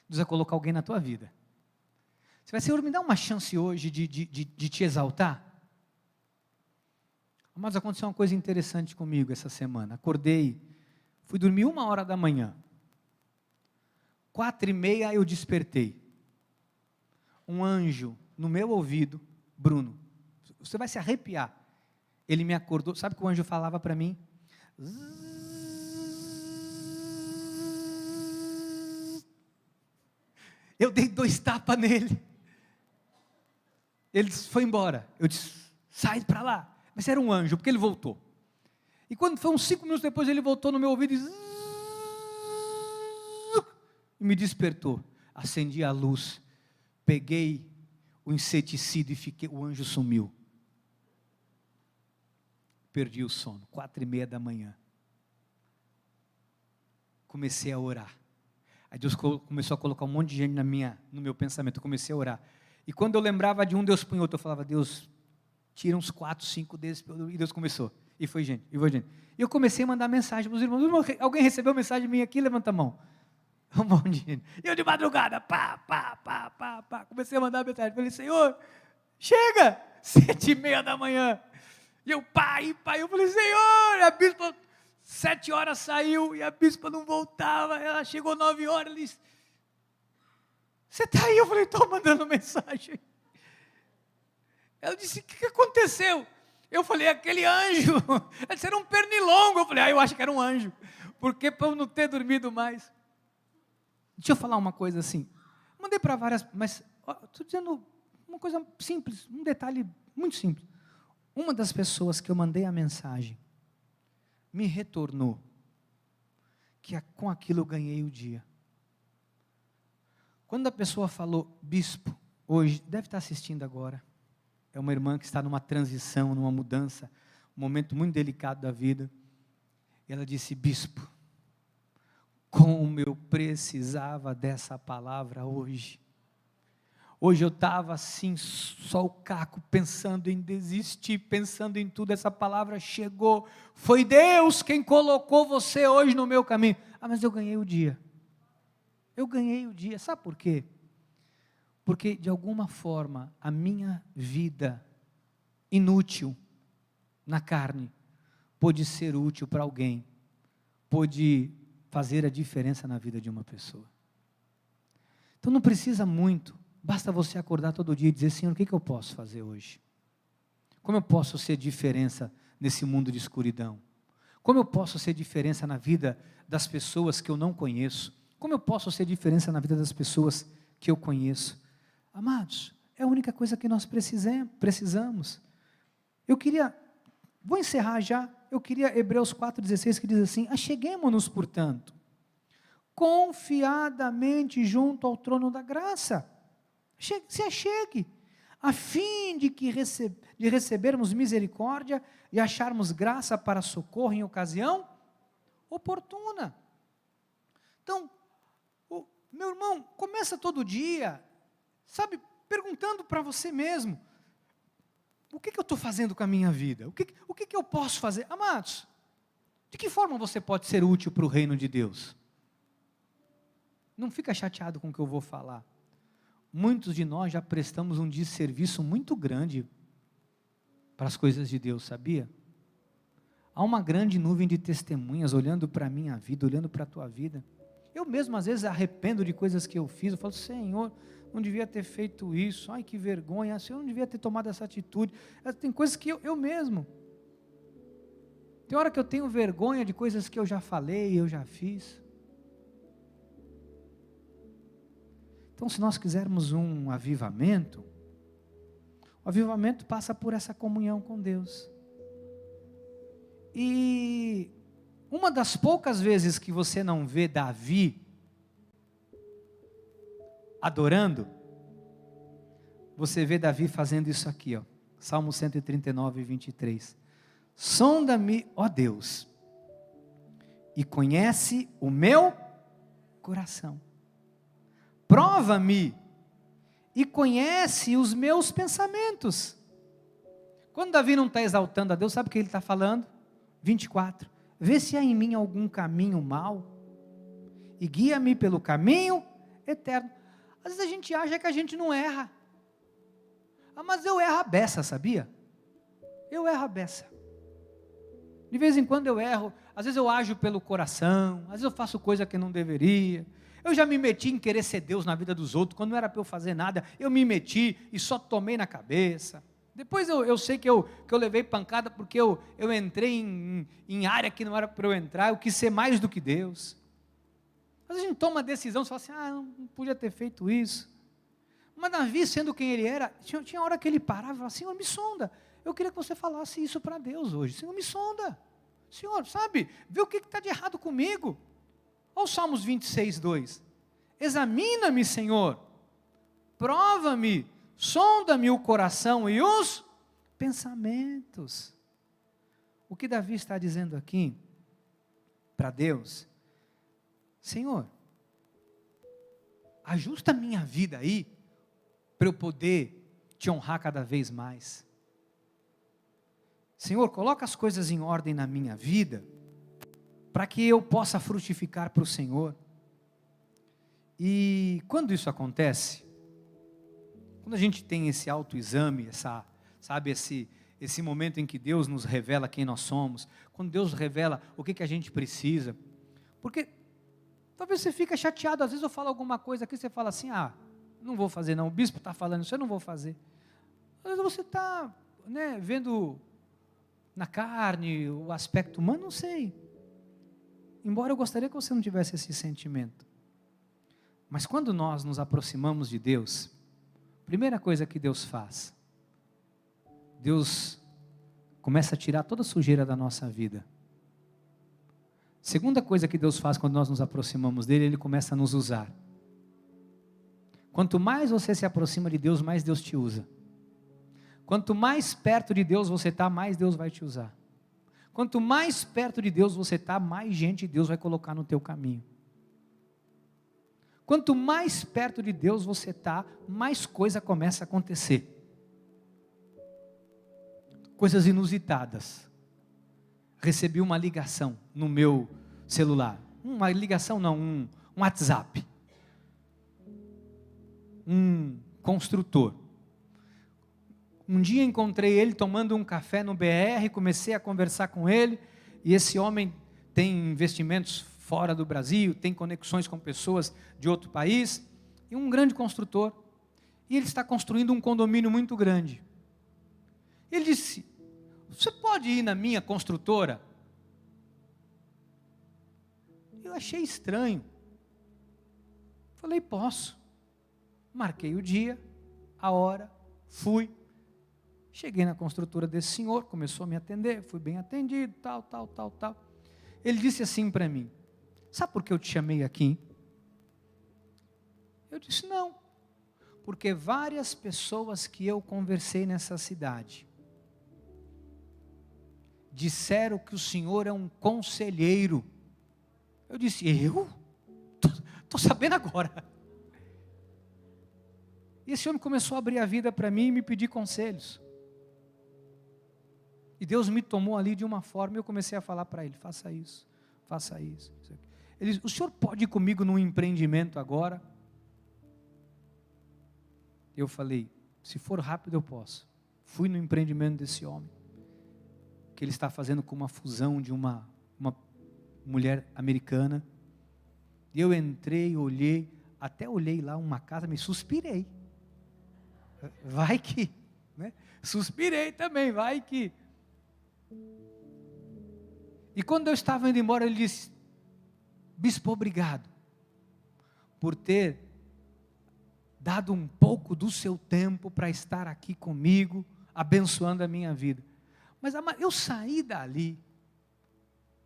Speaker 1: Deus vai colocar alguém na tua vida. Você vai, Senhor, me dá uma chance hoje de te exaltar. Mas aconteceu uma coisa interessante comigo essa semana. Acordei, fui dormir 1h da manhã. 4h30 eu despertei. Um anjo no meu ouvido, Bruno, você vai se arrepiar. Ele me acordou, sabe o que o anjo falava para mim? Eu dei 2 tapas nele. Ele foi embora. Eu disse, sai para lá. Mas era um anjo, porque ele voltou. E quando foi uns 5 minutos depois, ele voltou no meu ouvido e me despertou. Acendi a luz, peguei o inseticida e o anjo sumiu. Perdi o sono, 4h30 da manhã. Comecei a orar. Aí Deus começou a colocar um monte de gente no meu pensamento. Eu comecei a orar. E quando eu lembrava de um, Deus punha outro. Eu falava, Deus, tira uns 4, 5 desses. E Deus começou. E foi gente, e foi gente. E eu comecei a mandar mensagem para os irmãos. Alguém recebeu mensagem minha aqui? Levanta a mão. Um monte de gente. E eu de madrugada, pá. Comecei a mandar mensagem. Falei, Senhor, chega! 7h30 da manhã. E eu, pai. Eu falei, Senhor, a bispa, 7 horas saiu, e a bispa não voltava, ela chegou 9 horas, ela disse, você está aí? Eu falei, estou mandando mensagem. Ela disse, o que aconteceu? Eu falei, aquele anjo, ela disse, era um pernilongo. Eu falei, eu acho que era um anjo, porque para eu não ter dormido mais. Deixa eu falar uma coisa assim, mandei para várias, mas estou dizendo uma coisa simples, um detalhe muito simples. Uma das pessoas que eu mandei a mensagem me retornou que com aquilo eu ganhei o dia. Quando a pessoa falou, bispo, hoje, deve estar assistindo agora, é uma irmã que está numa transição, numa mudança, um momento muito delicado da vida, e ela disse, bispo, como eu precisava dessa palavra hoje. Hoje eu estava assim, só o caco, pensando em desistir, pensando em tudo, essa palavra chegou, foi Deus quem colocou você hoje no meu caminho. Mas eu ganhei o dia. Eu ganhei o dia, sabe por quê? Porque de alguma forma, a minha vida inútil na carne, pôde ser útil para alguém, pôde fazer a diferença na vida de uma pessoa. Então não precisa muito, basta você acordar todo dia e dizer, Senhor, o que eu posso fazer hoje? Como eu posso ser diferença nesse mundo de escuridão? Como eu posso ser diferença na vida das pessoas que eu não conheço? Como eu posso ser diferença na vida das pessoas que eu conheço? Amados, é a única coisa que nós precisamos. Vou encerrar já, eu queria Hebreus 4,16 que diz assim, acheguemo-nos, portanto, confiadamente junto ao trono da graça. Se achegue, a fim de recebermos misericórdia e acharmos graça para socorro em ocasião oportuna. Então, meu irmão, começa todo dia, sabe, perguntando para você mesmo, o que eu estou fazendo com a minha vida? O que eu posso fazer? Amados, de que forma você pode ser útil para o reino de Deus? Não fica chateado com o que eu vou falar. Muitos de nós já prestamos um desserviço muito grande para as coisas de Deus, sabia? Há uma grande nuvem de testemunhas olhando para a minha vida, olhando para a tua vida. Eu mesmo às vezes arrependo de coisas que eu fiz, eu falo, Senhor, não devia ter feito isso, ai que vergonha, Senhor, não devia ter tomado essa atitude. Tem coisas que eu mesmo, tem hora que eu tenho vergonha de coisas que eu já falei, eu já fiz. Então se nós quisermos um avivamento, o avivamento passa por essa comunhão com Deus. E uma das poucas vezes que você não vê Davi adorando, você vê Davi fazendo isso aqui, ó, Salmo 139, 23. Sonda-me, ó Deus, e conhece o meu coração. Prova-me e conhece os meus pensamentos. Quando Davi não está exaltando a Deus, sabe o que ele está falando? 24. Vê se há em mim algum caminho mau e guia-me pelo caminho eterno. Às vezes a gente acha que a gente não erra. Mas eu erro a beça, sabia? Eu erro a beça. De vez em quando eu erro, às vezes eu ajo pelo coração, às vezes eu faço coisa que não deveria. Eu já me meti em querer ser Deus na vida dos outros, quando não era para eu fazer nada, eu me meti e só tomei na cabeça. Depois eu sei que eu levei pancada porque eu entrei em área que não era para eu entrar, eu quis ser mais do que Deus. Às vezes a gente toma uma decisão, você fala assim, não podia ter feito isso. Mas Davi, sendo quem ele era, tinha hora que ele parava e falava, Senhor, me sonda. Eu queria que você falasse isso para Deus hoje. Senhor, me sonda. Senhor, sabe, vê o que está de errado comigo. Olha o Salmos 26, 2. Examina-me, Senhor, prova-me, sonda-me o coração e os pensamentos. O que Davi está dizendo aqui para Deus, Senhor, ajusta a minha vida aí, para eu poder te honrar cada vez mais. Senhor, coloca as coisas em ordem na minha vida, para que eu possa frutificar para o Senhor. E quando isso acontece, quando a gente tem esse autoexame, esse momento em que Deus nos revela quem nós somos, quando Deus revela o que a gente precisa, porque talvez você fique chateado, às vezes eu falo alguma coisa aqui, você fala assim, não vou fazer não, o bispo está falando isso, eu não vou fazer. Às vezes você está vendo na carne, o aspecto humano, não sei. Embora eu gostaria que você não tivesse esse sentimento. Mas quando nós nos aproximamos de Deus, a primeira coisa que Deus faz, Deus começa a tirar toda a sujeira da nossa vida. Segunda coisa que Deus faz quando nós nos aproximamos dele, Ele começa a nos usar. Quanto mais você se aproxima de Deus, mais Deus te usa. Quanto mais perto de Deus você está, mais Deus vai te usar. Quanto mais perto de Deus você está, mais gente Deus vai colocar no teu caminho. Quanto mais perto de Deus você está, mais coisa começa a acontecer. Coisas inusitadas. Recebi uma ligação no meu celular. Uma ligação não, um WhatsApp. Um construtor. Um dia encontrei ele tomando um café no BR, comecei a conversar com ele, e esse homem tem investimentos fora do Brasil, tem conexões com pessoas de outro país, e um grande construtor, e ele está construindo um condomínio muito grande. Ele disse, você pode ir na minha construtora? Eu achei estranho. Falei, posso. Marquei o dia, a hora, fui. Cheguei na construtora desse senhor, começou a me atender, fui bem atendido, tal. Ele disse assim para mim, sabe por que eu te chamei aqui? Eu disse, não, porque várias pessoas que eu conversei nessa cidade, disseram que o senhor é um conselheiro. Eu disse, eu? Estou sabendo agora. E esse homem começou a abrir a vida para mim e me pedir conselhos. E Deus me tomou ali de uma forma, e eu comecei a falar para ele, faça isso. Ele disse, o senhor pode ir comigo num empreendimento agora? Eu falei, se for rápido eu posso. Fui no empreendimento desse homem, que ele está fazendo com uma fusão de uma mulher americana. E eu entrei, olhei, até olhei lá uma casa, me suspirei. Vai que, né? Suspirei também, vai que. E quando eu estava indo embora, ele disse, bispo, obrigado por ter dado um pouco do seu tempo para estar aqui comigo, abençoando a minha vida. Mas eu saí dali,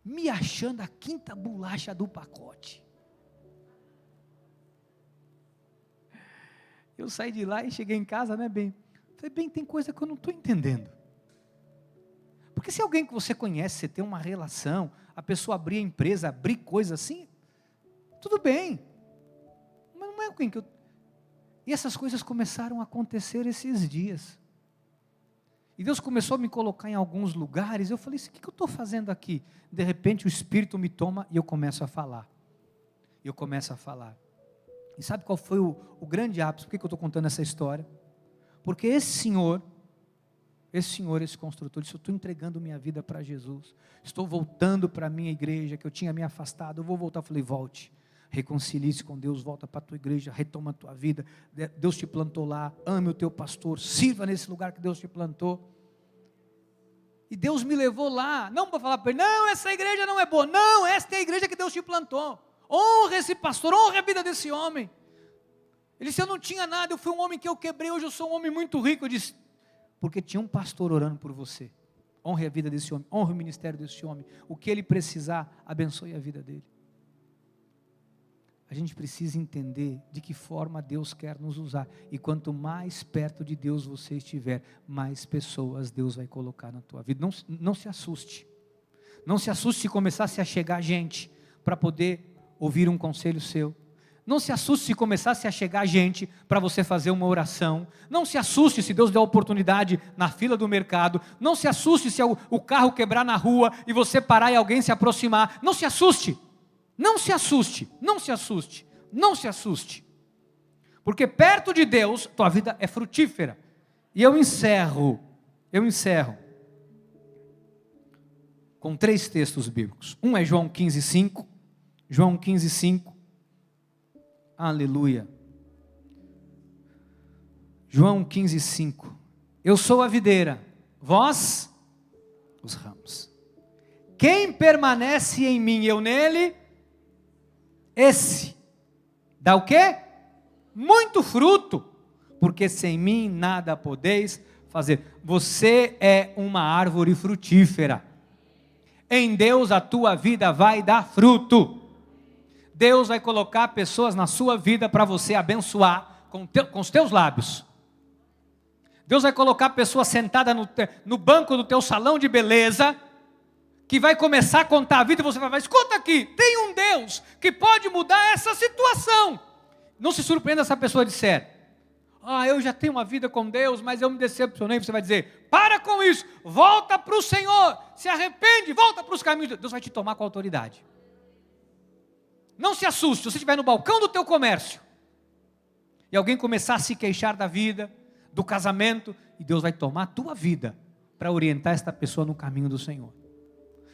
Speaker 1: me achando a quinta bolacha do pacote. Eu saí de lá e cheguei em casa, né, bem? Falei, bem, tem coisa que eu não estou entendendo. Porque se alguém que você conhece, você tem uma relação, a pessoa abrir a empresa, abrir coisa assim, tudo bem. Mas não é alguém que eu... E essas coisas começaram a acontecer esses dias. E Deus começou a me colocar em alguns lugares. Eu falei assim, o que eu estou fazendo aqui? De repente o Espírito me toma e eu começo a falar. E sabe qual foi o grande ápice? Por que eu estou contando essa história? Porque esse construtor, disse, eu estou entregando minha vida para Jesus. Estou voltando para a minha igreja, que eu tinha me afastado. Eu vou voltar. Eu falei, volte. Reconcilie-se com Deus, volta para a tua igreja, retoma a tua vida. Deus te plantou lá, ame o teu pastor, sirva nesse lugar que Deus te plantou. E Deus me levou lá, não para falar para ele, não, essa igreja não é boa, não, esta é a igreja que Deus te plantou. Honra esse pastor, honra a vida desse homem. Ele disse, eu não tinha nada, eu fui um homem que eu quebrei, hoje eu sou um homem muito rico. Eu disse, porque tinha um pastor orando por você. Honre a vida desse homem, honre o ministério desse homem. O que ele precisar, abençoe a vida dele. A gente precisa entender de que forma Deus quer nos usar. E quanto mais perto de Deus você estiver, mais pessoas Deus vai colocar na tua vida. Não se assuste. Não se assuste se começar a se achegar gente para poder ouvir um conselho seu. Não se assuste se começar a se achegar gente para você fazer uma oração. Não se assuste se Deus der oportunidade na fila do mercado. Não se assuste se o carro quebrar na rua e você parar e alguém se aproximar. Não se assuste. Não se assuste, não se assuste, não se assuste, porque perto de Deus, tua vida é frutífera. E eu encerro com 3 textos bíblicos. Um é João 15:5, João 15:5, aleluia. João 15:5, eu sou a videira, vós os ramos. Quem permanece em mim e eu nele, esse dá o quê? Muito fruto, porque sem mim nada podeis fazer. Você é uma árvore frutífera. Em Deus a tua vida vai dar fruto. Deus vai colocar pessoas na sua vida para você abençoar com os teus lábios. Deus vai colocar pessoas sentadas no banco do teu salão de beleza, que vai começar a contar a vida e você vai falar, escuta aqui, tem um Deus que pode mudar essa situação. Não se surpreenda se essa pessoa disser, eu já tenho uma vida com Deus, mas eu me decepcionei. Você vai dizer, para com isso, volta para o Senhor, se arrepende, volta para os caminhos de Deus. Deus vai te tomar com autoridade. Não se assuste, se você estiver no balcão do teu comércio, e alguém começar a se queixar da vida, do casamento, e Deus vai tomar a tua vida, para orientar esta pessoa no caminho do Senhor.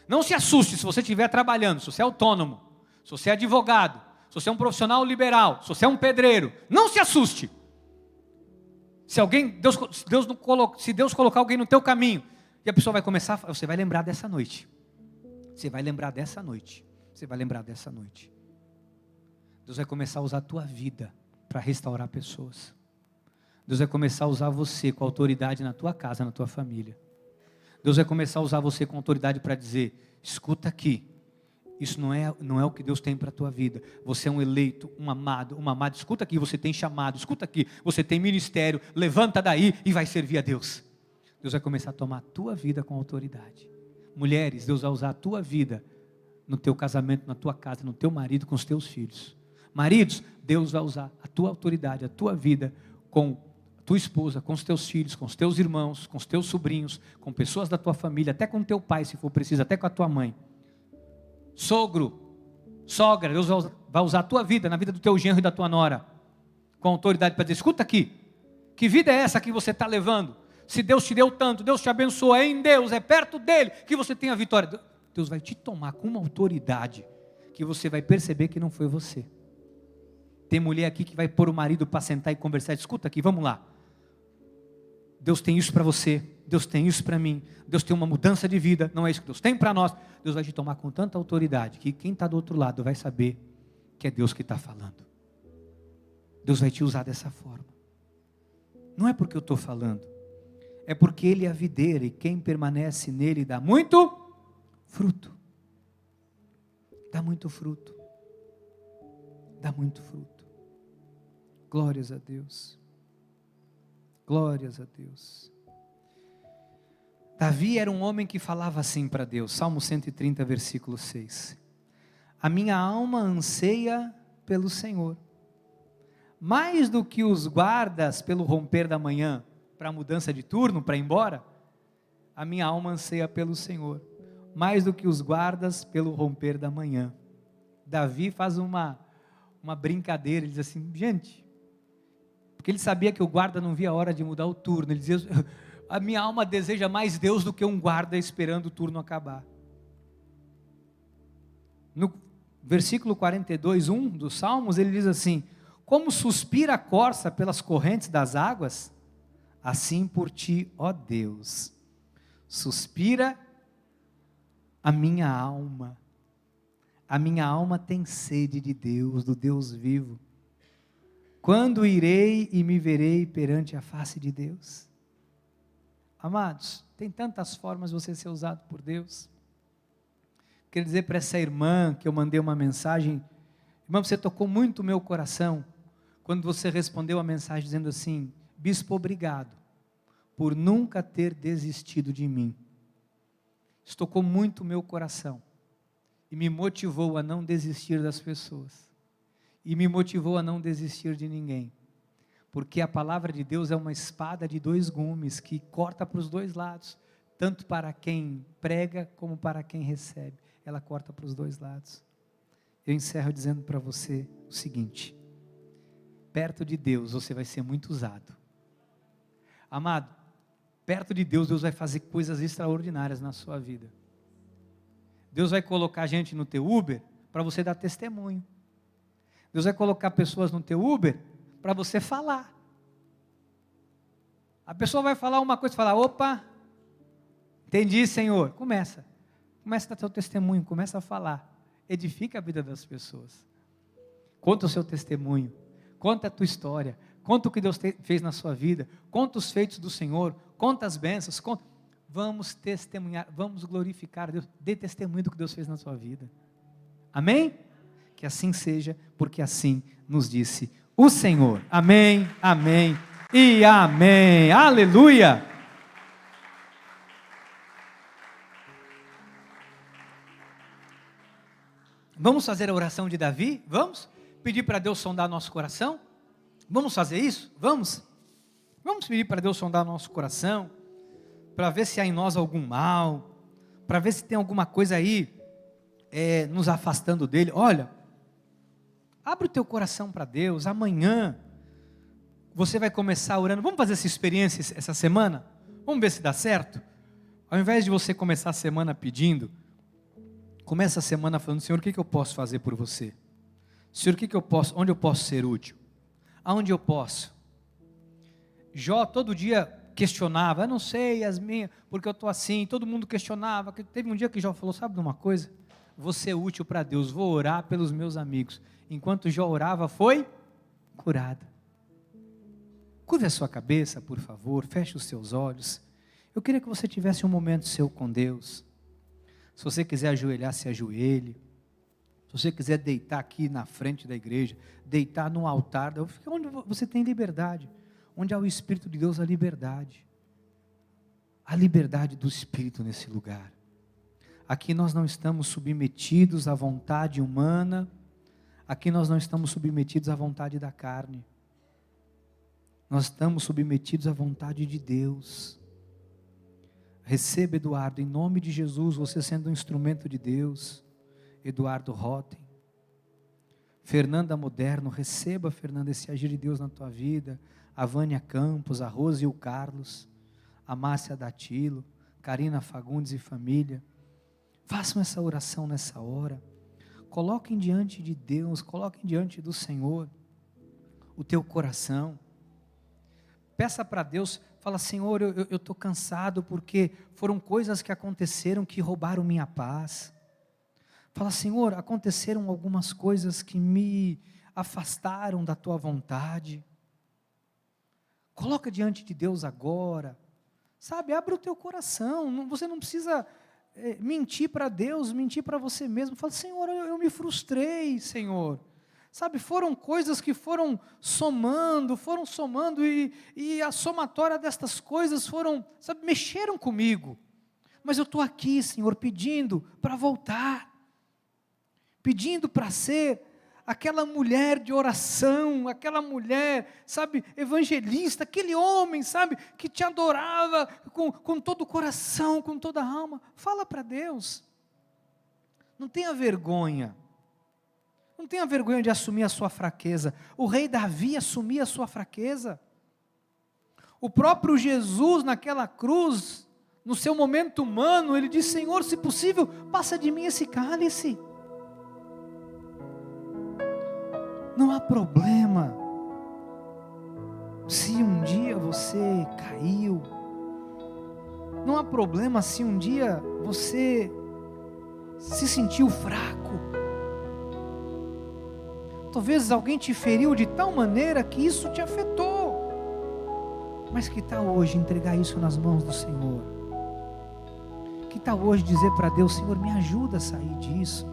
Speaker 1: Não se assuste se você estiver trabalhando, se você é autônomo, se você é advogado, se você é um profissional liberal, se você é um pedreiro. Não se assuste. Se Deus colocar alguém no teu caminho, e a pessoa vai começar, você vai lembrar dessa noite. Você vai lembrar dessa noite. Você vai lembrar dessa noite. Deus vai começar a usar a tua vida para restaurar pessoas. Deus vai começar a usar você com autoridade na tua casa, na tua família. Deus vai começar a usar você com autoridade para dizer, escuta aqui, isso não é o que Deus tem para a tua vida. Você é um eleito, um amado, uma amada. Escuta aqui, você tem chamado, escuta aqui, você tem ministério, levanta daí e vai servir a Deus. Deus vai começar a tomar a tua vida com autoridade. Mulheres, Deus vai usar a tua vida no teu casamento, na tua casa, no teu marido, com os teus filhos. Maridos, Deus vai usar a tua autoridade, a tua vida com tua esposa, com os teus filhos, com os teus irmãos, com os teus sobrinhos, com pessoas da tua família, até com teu pai, se for preciso, até com a tua mãe. Sogro, sogra, Deus vai usar a tua vida, na vida do teu genro e da tua nora, com autoridade para dizer, escuta aqui, que vida é essa que você está levando? Se Deus te deu tanto, Deus te abençoou, é em Deus, é perto dele que você tem a vitória. Deus vai te tomar com uma autoridade, que você vai perceber que não foi você. Tem mulher aqui que vai pôr o marido para sentar e conversar, escuta aqui, vamos lá. Deus tem isso para você, Deus tem isso para mim, Deus tem uma mudança de vida, não é isso que Deus tem para nós. Deus vai te tomar com tanta autoridade, que quem está do outro lado vai saber que é Deus que está falando. Deus vai te usar dessa forma. Não é porque eu estou falando, é porque Ele é a videira, e quem permanece nele dá muito fruto. Dá muito fruto. Dá muito fruto. Glórias a Deus. Glórias a Deus. Davi era um homem que falava assim para Deus, Salmo 130, versículo 6. A minha alma anseia pelo Senhor, mais do que os guardas pelo romper da manhã, para a mudança de turno, para ir embora. a minha alma anseia pelo Senhor, mais do que os guardas pelo romper da manhã. Davi faz uma brincadeira, ele diz assim, gente, porque ele sabia que o guarda não via a hora de mudar o turno, ele dizia, a minha alma deseja mais Deus do que um guarda esperando o turno acabar. No versículo 42, 1 dos Salmos, ele diz assim, como suspira a corça pelas correntes das águas, assim por ti, ó Deus, suspira a minha alma tem sede de Deus, do Deus vivo. Quando irei e me verei perante a face de Deus? Amados, tem tantas formas de você ser usado por Deus. Quero dizer para essa irmã que eu mandei uma mensagem, irmã, você tocou muito o meu coração, quando você respondeu a mensagem dizendo assim, bispo, obrigado, por nunca ter desistido de mim. Isso tocou muito o meu coração, e me motivou a não desistir das pessoas, e me motivou a não desistir de ninguém, porque a palavra de Deus é uma espada de dois gumes, que corta para os dois lados, tanto para quem prega, como para quem recebe, ela corta para os dois lados. Eu encerro dizendo para você o seguinte, perto de Deus você vai ser muito usado, amado, perto de Deus, Deus vai fazer coisas extraordinárias na sua vida, Deus vai colocar gente no teu Uber, para você dar testemunho, Deus vai colocar pessoas no teu Uber, para você falar, a pessoa vai falar uma coisa, falar, opa, entendi Senhor, começa a dar seu testemunho, começa a falar, edifica a vida das pessoas, conta o seu testemunho, conta a tua história, conta o que Deus fez na sua vida, conta os feitos do Senhor, conta as bênçãos, vamos testemunhar, vamos glorificar a Deus, dê testemunho do que Deus fez na sua vida, amém? Que assim seja, porque assim nos disse o Senhor, amém, amém e amém, aleluia. Vamos fazer a oração de Davi? Vamos? Pedir para Deus sondar nosso coração? Vamos fazer isso? Vamos? Vamos pedir para Deus sondar nosso coração, para ver se há em nós algum mal, para ver se tem alguma coisa aí, nos afastando dele. Olha, abre o teu coração para Deus, amanhã, você vai começar orando, vamos fazer essa experiência essa semana? Vamos ver se dá certo? Ao invés de você começar a semana pedindo, começa a semana falando, Senhor, o que eu posso fazer por você? Senhor, onde eu posso ser útil? Aonde eu posso? Jó todo dia questionava, eu não sei, Yasmin, porque eu estou assim, todo mundo questionava, teve um dia que Jó falou, sabe de uma coisa? Vou ser útil para Deus, vou orar pelos meus amigos. Enquanto Jó orava, foi curado. Curve a sua cabeça, por favor, feche os seus olhos. Eu queria que você tivesse um momento seu com Deus. Se você quiser ajoelhar, se ajoelhe. Se você quiser deitar aqui na frente da igreja, deitar no altar, onde você tem liberdade, onde há o Espírito de Deus, a liberdade do Espírito nesse lugar. Aqui nós não estamos submetidos à vontade humana, aqui nós não estamos submetidos à vontade da carne, nós estamos submetidos à vontade de Deus. Receba, Eduardo, em nome de Jesus, você sendo um instrumento de Deus. Eduardo Rotem, Fernanda Moderno, receba, Fernanda, esse agir de Deus na tua vida. A Vânia Campos, a Rose e o Carlos, a Márcia Datilo, Karina Fagundes e família. Façam essa oração nessa hora. Coloquem diante de Deus, coloquem diante do Senhor o teu coração. Peça para Deus, fala, Senhor, eu estou cansado porque foram coisas que aconteceram que roubaram minha paz. Fala, Senhor, aconteceram algumas coisas que me afastaram da tua vontade. Coloca diante de Deus agora, sabe, abre o teu coração, você não precisa mentir para Deus, mentir para você mesmo. Fala, Senhor, eu me frustrei, Senhor. Sabe, foram coisas que foram somando e a somatória destas coisas mexeram comigo. Mas eu estou aqui, Senhor, pedindo para voltar, pedindo para ser aquela mulher de oração, aquela mulher, sabe, evangelista, aquele homem, sabe, que te adorava com todo o coração, com toda a alma. Fala para Deus. Não tenha vergonha. Não tenha vergonha de assumir a sua fraqueza. O rei Davi assumia a sua fraqueza. O próprio Jesus naquela cruz, no seu momento humano, ele disse: Senhor, se possível, passa de mim esse cálice. Não há problema se um dia você caiu. Não há problema se um dia você se sentiu fraco. Talvez alguém te feriu de tal maneira que isso te afetou. Mas que tal hoje entregar isso nas mãos do Senhor? Que tal hoje dizer para Deus: Senhor, me ajuda a sair disso?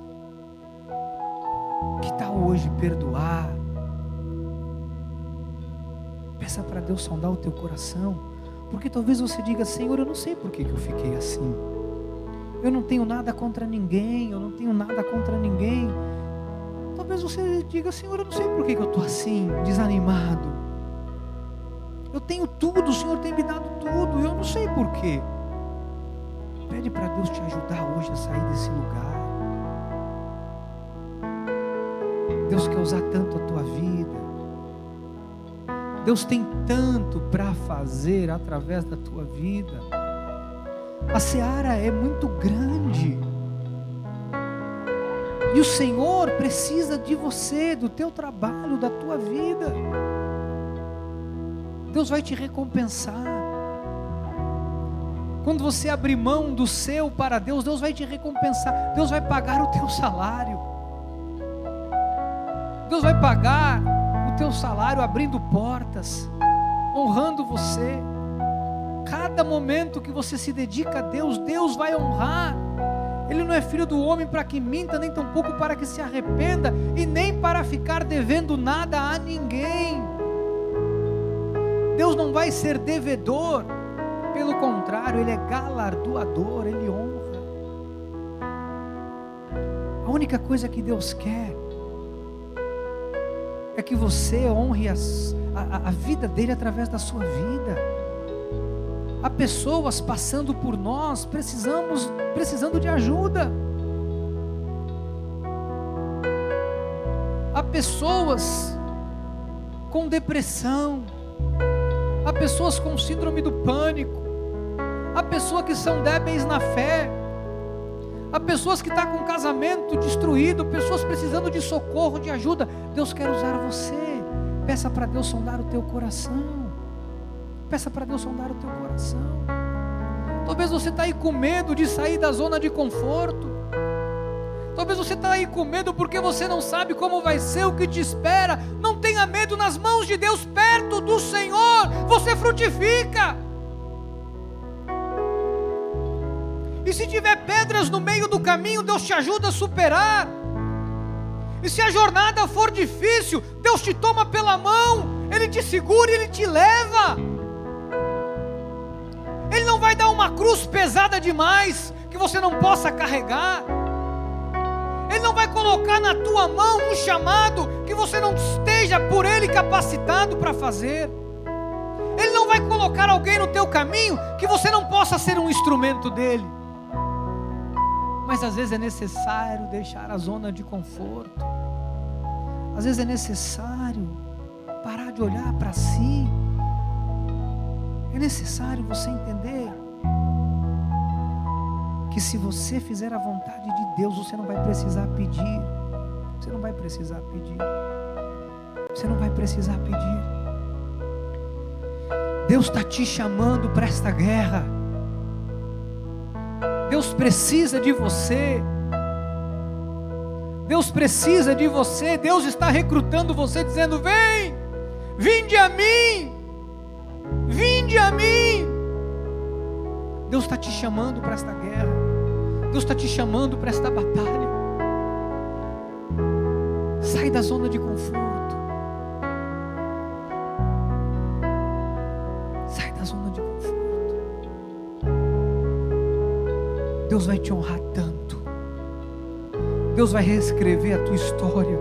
Speaker 1: Que tal hoje perdoar? Peça para Deus sondar o teu coração, porque talvez você diga: Senhor, eu não sei por que eu fiquei assim. Eu não tenho nada contra ninguém, eu não tenho nada contra ninguém. Talvez você diga: Senhor, eu não sei por que eu estou assim, desanimado. Eu tenho tudo, o Senhor tem me dado tudo, eu não sei por quê. Pede para Deus te ajudar hoje a sair desse lugar. Deus quer usar tanto a tua vida. Deus tem tanto para fazer através da tua vida. A seara é muito grande. E o Senhor precisa de você, do teu trabalho, da tua vida. Deus vai te recompensar. Quando você abrir mão do seu para Deus, Deus vai te recompensar. Deus vai pagar o teu salário. Deus vai pagar o teu salário abrindo portas, honrando você. Cada momento que você se dedica a Deus, Deus vai honrar. Ele não é filho do homem para que minta, nem tampouco para que se arrependa, e nem para ficar devendo nada a ninguém. Deus não vai ser devedor. Pelo contrário, Ele é galardoador, Ele honra. A única coisa que Deus quer é que você honre a vida dEle através da sua vida. Há pessoas passando por nós, precisando de ajuda. Há pessoas com depressão. Há pessoas com síndrome do pânico. Há pessoas que são débeis na fé. Há pessoas que estão com o casamento destruído. Pessoas precisando de socorro, de ajuda. Deus quer usar você. Peça para Deus sondar o teu coração. Peça para Deus sondar o teu coração. Talvez você está aí com medo de sair da zona de conforto. Talvez você está aí com medo porque você não sabe como vai ser, o que te espera. Não tenha medo, nas mãos de Deus, perto do Senhor, você frutifica. E se tiver pedras no meio do caminho, Deus te ajuda a superar. E se a jornada for difícil, Deus te toma pela mão, Ele te segura e Ele te leva. Ele não vai dar uma cruz pesada demais, que você não possa carregar. Ele não vai colocar na tua mão um chamado que você não esteja por Ele capacitado para fazer. Ele não vai colocar alguém no teu caminho que você não possa ser um instrumento dEle. Mas às vezes é necessário deixar a zona de conforto. Às vezes é necessário parar de olhar para si. É necessário você entender que se você fizer a vontade de Deus, você não vai precisar pedir. Você não vai precisar pedir. Você não vai precisar pedir. Deus está te chamando para esta guerra. Deus precisa de você. Deus precisa de você. Deus está recrutando você, dizendo: vem, vinde a mim, vinde a mim. Deus está te chamando para esta guerra. Deus está te chamando para esta batalha. Sai da zona de conforto. Sai da zona de conforto. Deus vai te honrar tanto. Deus vai reescrever a tua história.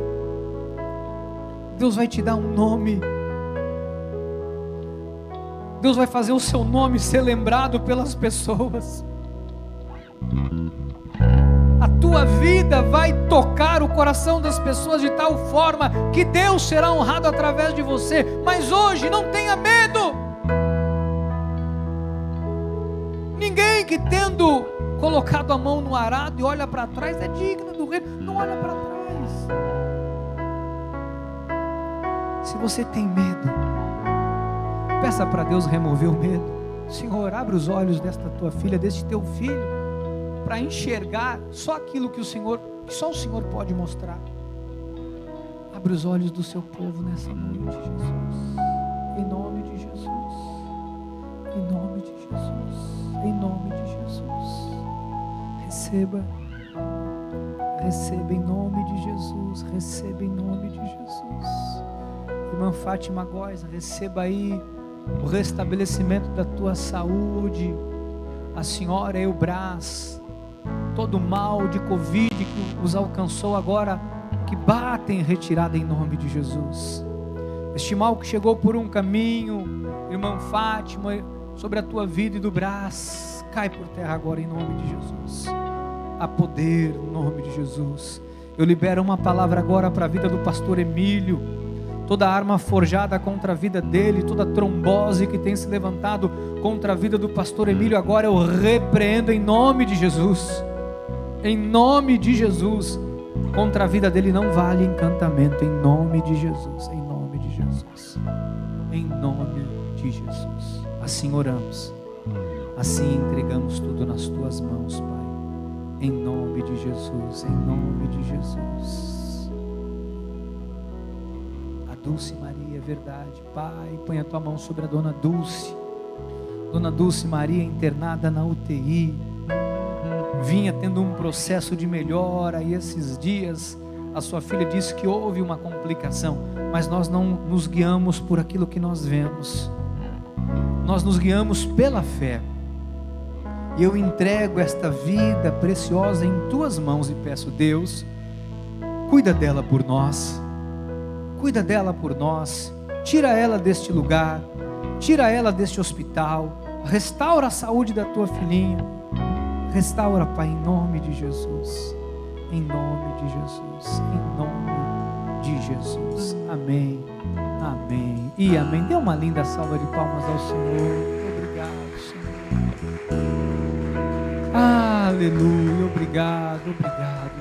Speaker 1: Deus vai te dar um nome. Deus vai fazer o seu nome ser lembrado pelas pessoas. A tua vida vai tocar o coração das pessoas de tal forma que Deus será honrado através de você. Mas hoje não tenha medo. Ninguém que tendo colocado a mão no arado e olha para trás é digno do reino. Não olha para trás. Se você tem medo, peça para Deus remover o medo. Senhor, abre os olhos desta tua filha, deste teu filho, para enxergar só aquilo que só o Senhor pode mostrar. Abre os olhos do seu povo nessa noite, Jesus. Em nome de Jesus. Em nome de Jesus. Em nome de Jesus. Receba. Receba em nome de Jesus. Receba em nome de Jesus. Irmã Fátima Góes, receba aí o restabelecimento da tua saúde. A senhora Eubras, todo mal de Covid que os alcançou agora, que bata em retirada em nome de Jesus. Este mal que chegou por um caminho, irmã Fátima, sobre a tua vida e do Brás, cai por terra agora em nome de Jesus. Há poder no nome de Jesus. Eu libero uma palavra agora para a vida do pastor Emílio. Toda arma forjada contra a vida dele, toda trombose que tem se levantado contra a vida do pastor Emílio, agora eu repreendo em nome de Jesus. Em nome de Jesus. Contra a vida dele não vale encantamento, em nome de Jesus. Em nome de Jesus. Em nome de Jesus. Assim oramos, assim entregamos tudo nas tuas mãos, Pai. Em nome de Jesus. Em nome de Jesus. Dulce Maria, é verdade, Pai, põe a tua mão sobre a Dona Dulce. Dona Dulce Maria internada na UTI, vinha tendo um processo de melhora, e esses dias a sua filha disse que houve uma complicação, mas nós não nos guiamos por aquilo que nós vemos, nós nos guiamos pela fé. E eu entrego esta vida preciosa em tuas mãos e peço, Deus, cuida dela por nós. Cuida dela por nós, tira ela deste lugar, tira ela deste hospital, restaura a saúde da tua filhinha, restaura, Pai, em nome de Jesus, em nome de Jesus, em nome de Jesus, amém, amém e amém. Dê uma linda salva de palmas ao Senhor. Obrigado, Senhor, aleluia, obrigado, obrigado.